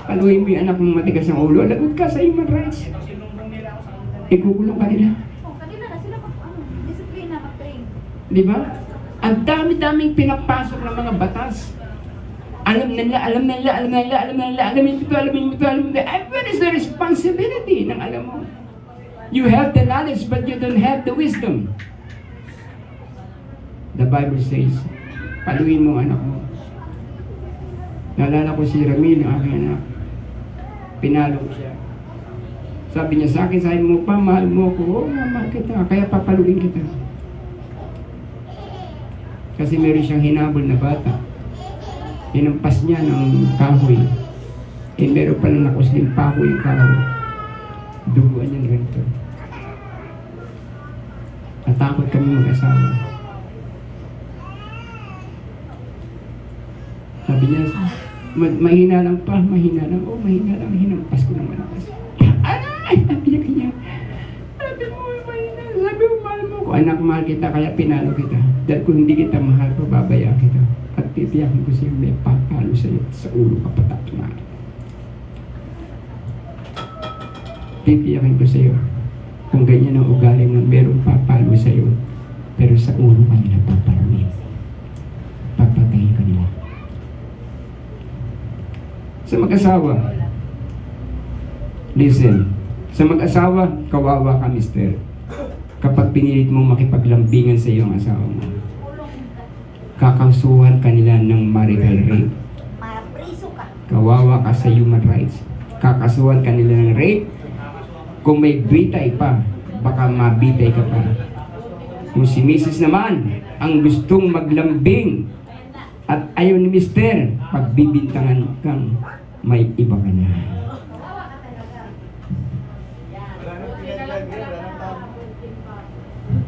Paluin mo yung anak mong matigas ang ulo. Lagot ka sa human rights. Sinumbong nila ako sa kanila. Ikukulong ka nila. Oh, kanina na sila disiplina, mag-train. Di ba? Ang dami-daming pinapasok ng mga batas. Alam nila. What is the responsibility ng alam mo? You have the knowledge but you don't have the wisdom. The Bible says, paluin mo anak mo. Naalala ko si Ramil, ang aking anak. Pinalo ko siya. Sabi niya sa akin, sabi mo pa, mahal mo ako. Oo, mahal kita. Kaya papaluin kita. Kasi meron siyang hinabol na bata. Hinampas niya ng kahoy. Eh, meron pa na nakusling pako yung kahoy. Duguan niya ganito. Natakot kami mag-asawa. Sabi niya, mahina lang pa, mahina lang. Oh, mahina lang. Hinampas ko ng malakas. Aray! Sabi niya. Sabi mo, mahina. Sabi mo, mahal mo ko. Anak, mahal kita, kaya pinalo kita. Dahil kung hindi kita mahal, pababaya kita. At titiyakin ko siya, may papalo sa'yo sa ulo ka patak na. Titiyakin ko sa'yo. Kung ganyan ang ugali mo, merong papalo sa'yo. Pero sa ulo ka nila paparuin. Papatayin ka nila. Sa mag-asawa, listen, sa mag-asawa, kawawa ka, mister. Kapag pinilit mong makipaglambingan sa iyong asawa mo, kakasuhan ka nila ng marital rape. Mapriso ka. Kawawa ka sa human rights. Kakasuhan ka nila ng rape. Kung may bitay pa, baka mabitay ka pa. Kung si Mrs. naman, ang gustong maglambing at ayaw ni mister, pagbibintangan kang may iba ka na.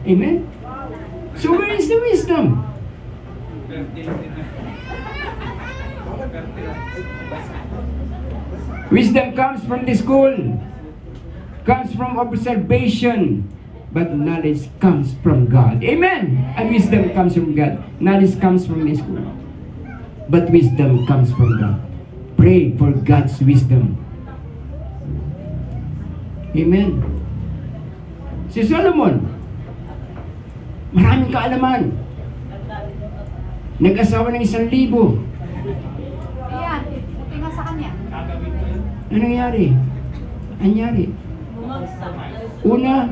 Amen? So where is the wisdom? Wisdom comes from the school, comes from observation, but knowledge comes from God. Amen? And wisdom comes from God. Knowledge comes from the school, but wisdom comes from God. Pray for God's wisdom. Amen? Si Solomon, maraming kaalaman. Nag-asawa ng 1,000. Ayan, buti nga sa kanya. Ano nangyari? Anyari? Una,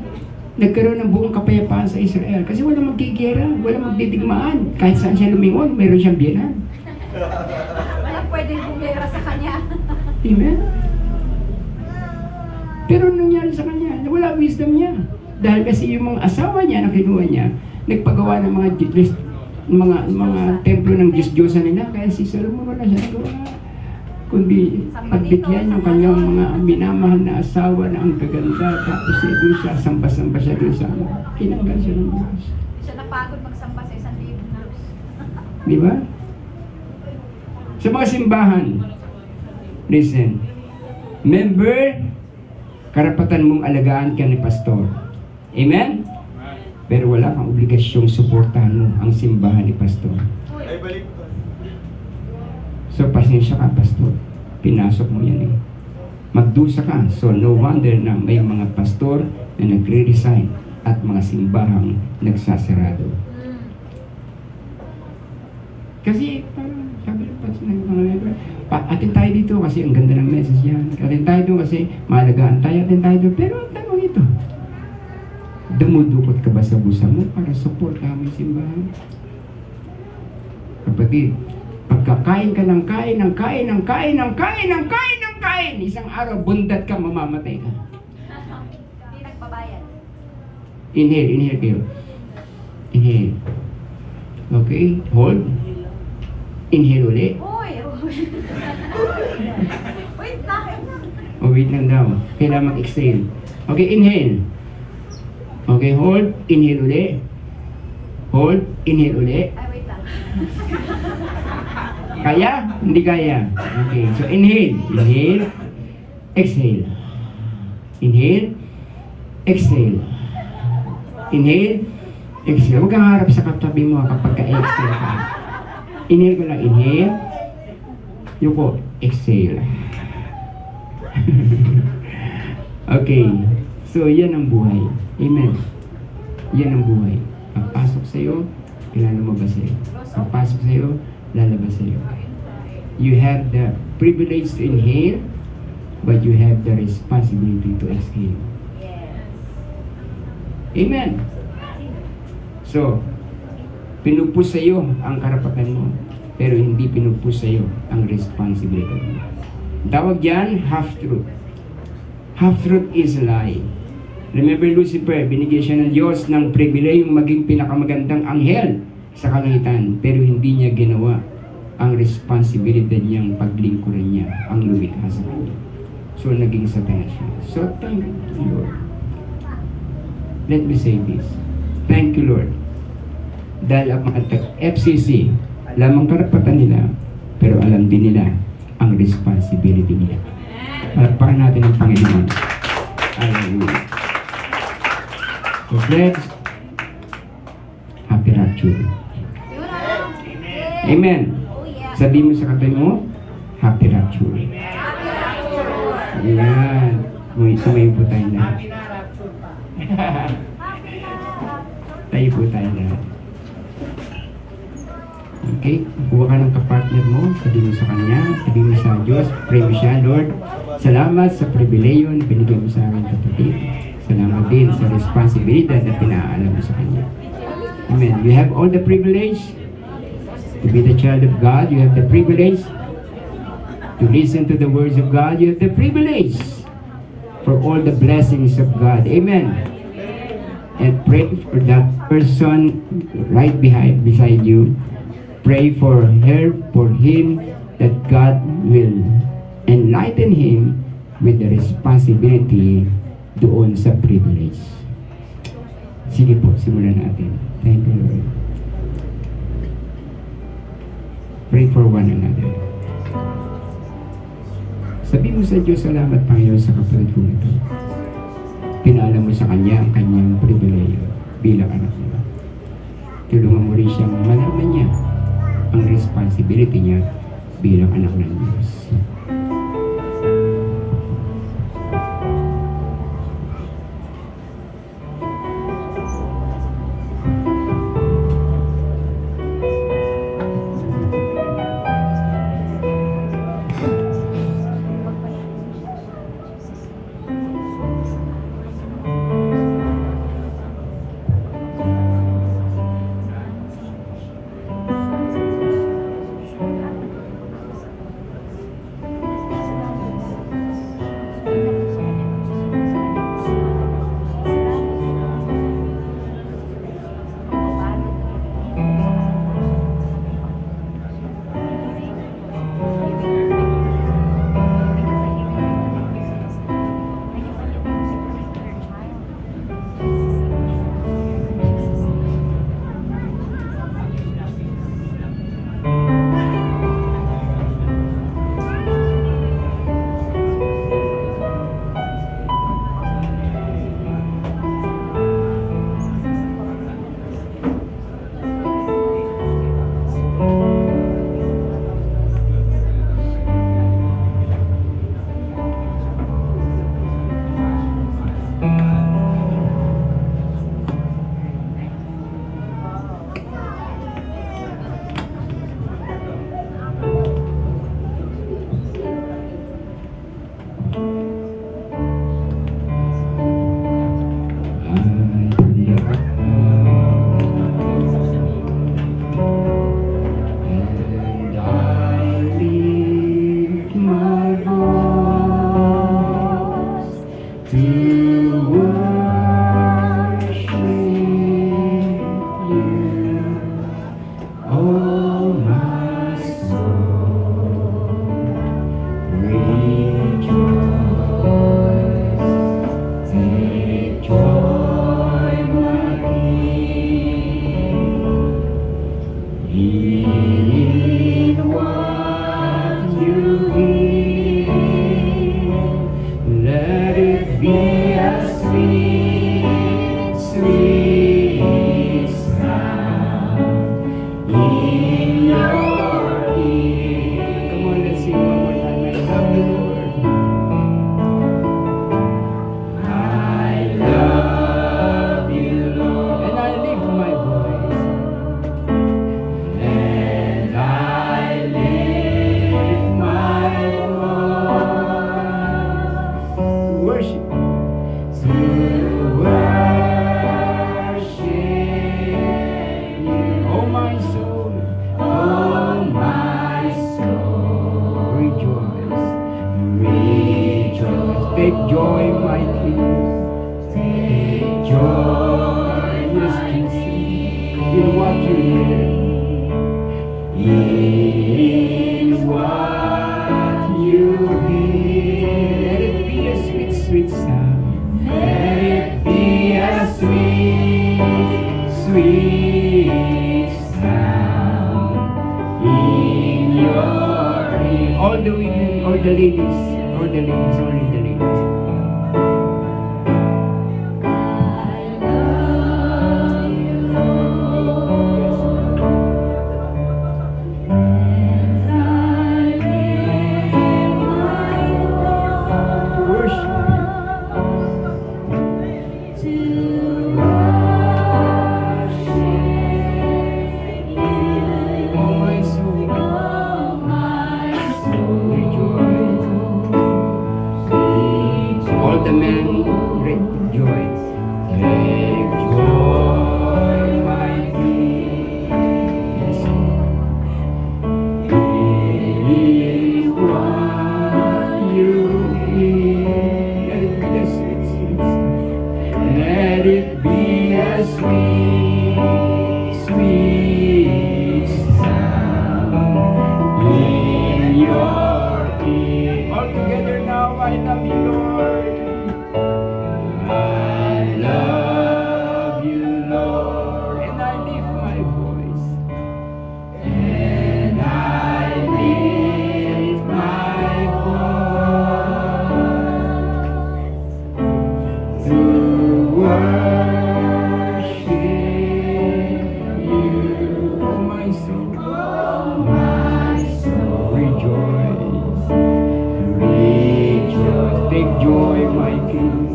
nagkaroon ng buong kapayapaan sa Israel. Kasi walang magkikira, walang magdidigmaan. Kahit saan siya lumingon, mayroon siyang biyanan. Walang pwedeng bumira sa kanya. Amen? Pero anong nangyari sa kanya? Wala wisdom niya. Dahil kasi yung mga asawa niya na kinuha niya, nagpagawa ng mga templo ng Diyos-Diyosan nila. Kaya si Solomon wala siya nagawa. Kundi pagbigyan yung kanyang mga minamahal na asawa na ang gaganda. Tapos doon siya, samba-samba siya doon sa kinanggal siya ng Diyos. Siya napagod magsamba sa 1,000 nurse. Di ba? Sa mga simbahan, listen, member, karapatan mong alagaan ka ni pastor. Amen? Pero wala kang obligasyong suportahan mo ang simbahan ni pastor. Ay, balik ko. So, pasensya ka, pastor. Pinasok mo yan eh. Magdusa ka. So, no wonder na may mga pastor na nagre-resign at mga simbahang nagsasarado. Kasi, parang sabi ng pastor ng mga member, atin tayo dito kasi ang ganda ng message yan. Atin tayo doon kasi mahalagaan tayo. Atin tayo doon. Pero ang tanong ito, Dumudukot ka ba sa busa mo para supportahan mo yung simbahan? Kapatid, pagkakain ka ng kain, ng kain, ng kain, ng kain, ng kain, ng kain, isang araw, bundat ka, mamamatay ka. Hindi nagbabayad. Inhale, inhale kayo. Inhale. Okay, hold. Inhale ulit. Uy! Wait lang. Oh, wait lang daw. Kailangan mag-exhale. Okay, inhale. Okay, hold. Inhale ulit. Hold. Inhale ulit. Ay, wait lang. Kaya? Hindi kaya. Okay, so inhale. Inhale. Exhale. Inhale. Exhale. Inhale. Exhale. Huwag kang harap sa katabi mo kapag ka-exhale ka. Inhale ko lang. Inhale. Yuko. Exhale. Okay. So, yan ang buhay. Amen. Yan ang buhay. Pagpasok sa'yo, ilalabas sa'yo. Pagpasok sa'yo, lalabas sa'yo. You have the privilege to inhale, but you have the responsibility to exhale. Yes. Amen. So, pinupus sa'yo ang karapatan mo, pero hindi pinupus sa'yo ang responsibility mo. Tawag yan, half-truth. Half-truth is a lie. Remember Lucifer, binigyan siya ng Diyos ng pribilehiyong maging pinakamagandang anghel sa kalangitan, pero hindi niya ginawa ang responsibilidad niyang paglingkuran niya ang lumikha sa kanya. So, naging satanas siya. So, thank you, Lord. Let me say this. Thank you, Lord. Dahil ang mga FCC, alam ang karapatan nila, pero alam din nila ang responsibility nila. Palakpakan natin ang Panginoon. Hallelujah. So, friends, happy rapture. Yun lang. Yes. Amen. Oh, yeah. Sabi mo sa katabi mo, happy rapture. Happy rapture. Ayan. Tumayo po tayo na. Happy na, rapture pa. Happy na rapture. Tayo po tayo na. Okay? Kuha ka ng kapartner mo, sabi mo sa kanya, sabi mo sa Diyos, pray mo siya, Lord, salamat sa pribileyo na binigay mo sa akin kapatid. Salamat din sa responsibilidad na pinaalam mo sa kanya. Amen. You have all the privilege to be the child of God. You have the privilege to listen to the words of God. You have the privilege for all the blessings of God. Amen. And pray for that person right beside you. Pray for her, for him, that God will enlighten him with the responsibility doon sa privilege. Sige po, simulan natin. Thank you, Lord. Pray for one another. Sabi mo sa Diyos, salamat Panginoon sa kapatid ko ito. Pinaalam mo sa kanya ang kanyang pribileyo bilang anak niya. Tulungan mo rin siyang malaman niya ang responsibility niya bilang anak ng Diyos. Take joy, my King, in what you hear. Let it be a sweet, sweet sound in your ear. Come on, let's sing one more time. I love you, Lord. And I lift my voice. And I lift my voice. Worship. To worship you. Oh my soul. Oh my soul. Rejoice. Rejoice. Take joy, my King. Take joy, yes, Jesus, in what you hear. In what you hear. Let it be a sweet, sweet sound. Let it be a sweet, sweet sound in your ear. All the women, all the ladies, only the ladies. All the men rejoice. Take joy, my King. Yes. In what you hear. Let it be a sweet, sweet sound in your ear. All together now, I love you, Lord. I love you, Lord. And I lift my voice. And I lift my voice to worship you. Oh, my soul. Oh, my soul. Rejoice. Rejoice. Take joy, my King.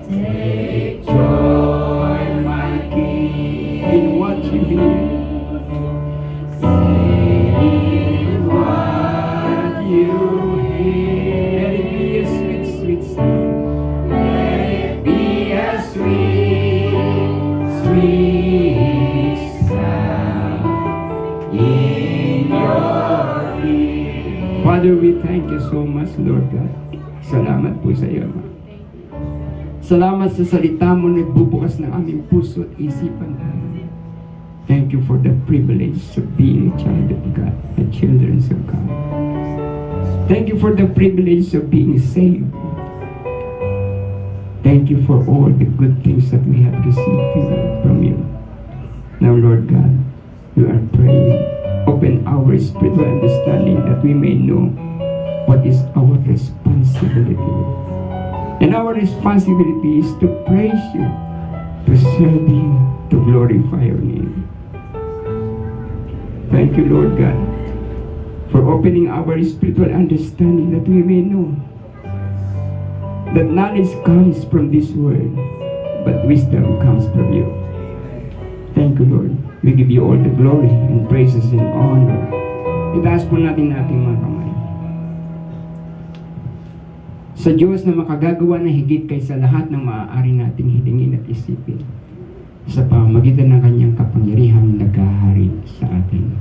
Take joy, my King, in what you hear. In what you hear. Let it be a sweet, sweet sound. Let it be a sweet, sweet sound in your ear. Father, we thank you so much, Lord God. Salamat po sa iyo, Ama. Salamat sa salita mo na nagbubukas ng aming puso at isipan. Thank you for the privilege of being a child of God, a children of God. Thank you for the privilege of being saved. Thank you for all the good things that we have received from you. Now, Lord God, we are praying. Open our spiritual understanding that we may know what is our responsibility. And our responsibility is to praise you, to serve you, to glorify your name. Thank you, Lord God, for opening our spiritual understanding that we may know that knowledge comes from this world, but wisdom comes from you. Thank you, Lord. We give you all the glory and praises and honor. Itaas po natin mga kamay. Sa Diyos na makagagawa na higit kaysa lahat ng maaari nating hilingin at isipin, sa pamamagitan ng kanyang kapangyarihang naghahari sa atin.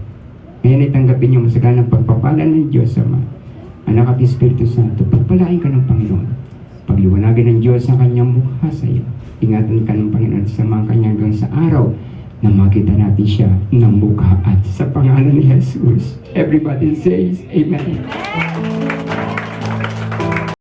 Ngayon ay tanggapin niyo masaganang pagpapala ng Diyos Ama, Anak at Espiritu Santo. Pagpalain ka ng Panginoon. Pagliwanagan ng Diyos ang kanyang mukha sa iyo. Ingatan ka ng Panginoon sa mga kanyang hanggang sa araw na makita natin siya ng mukha at sa pangalan ni Jesus. Everybody says, Amen.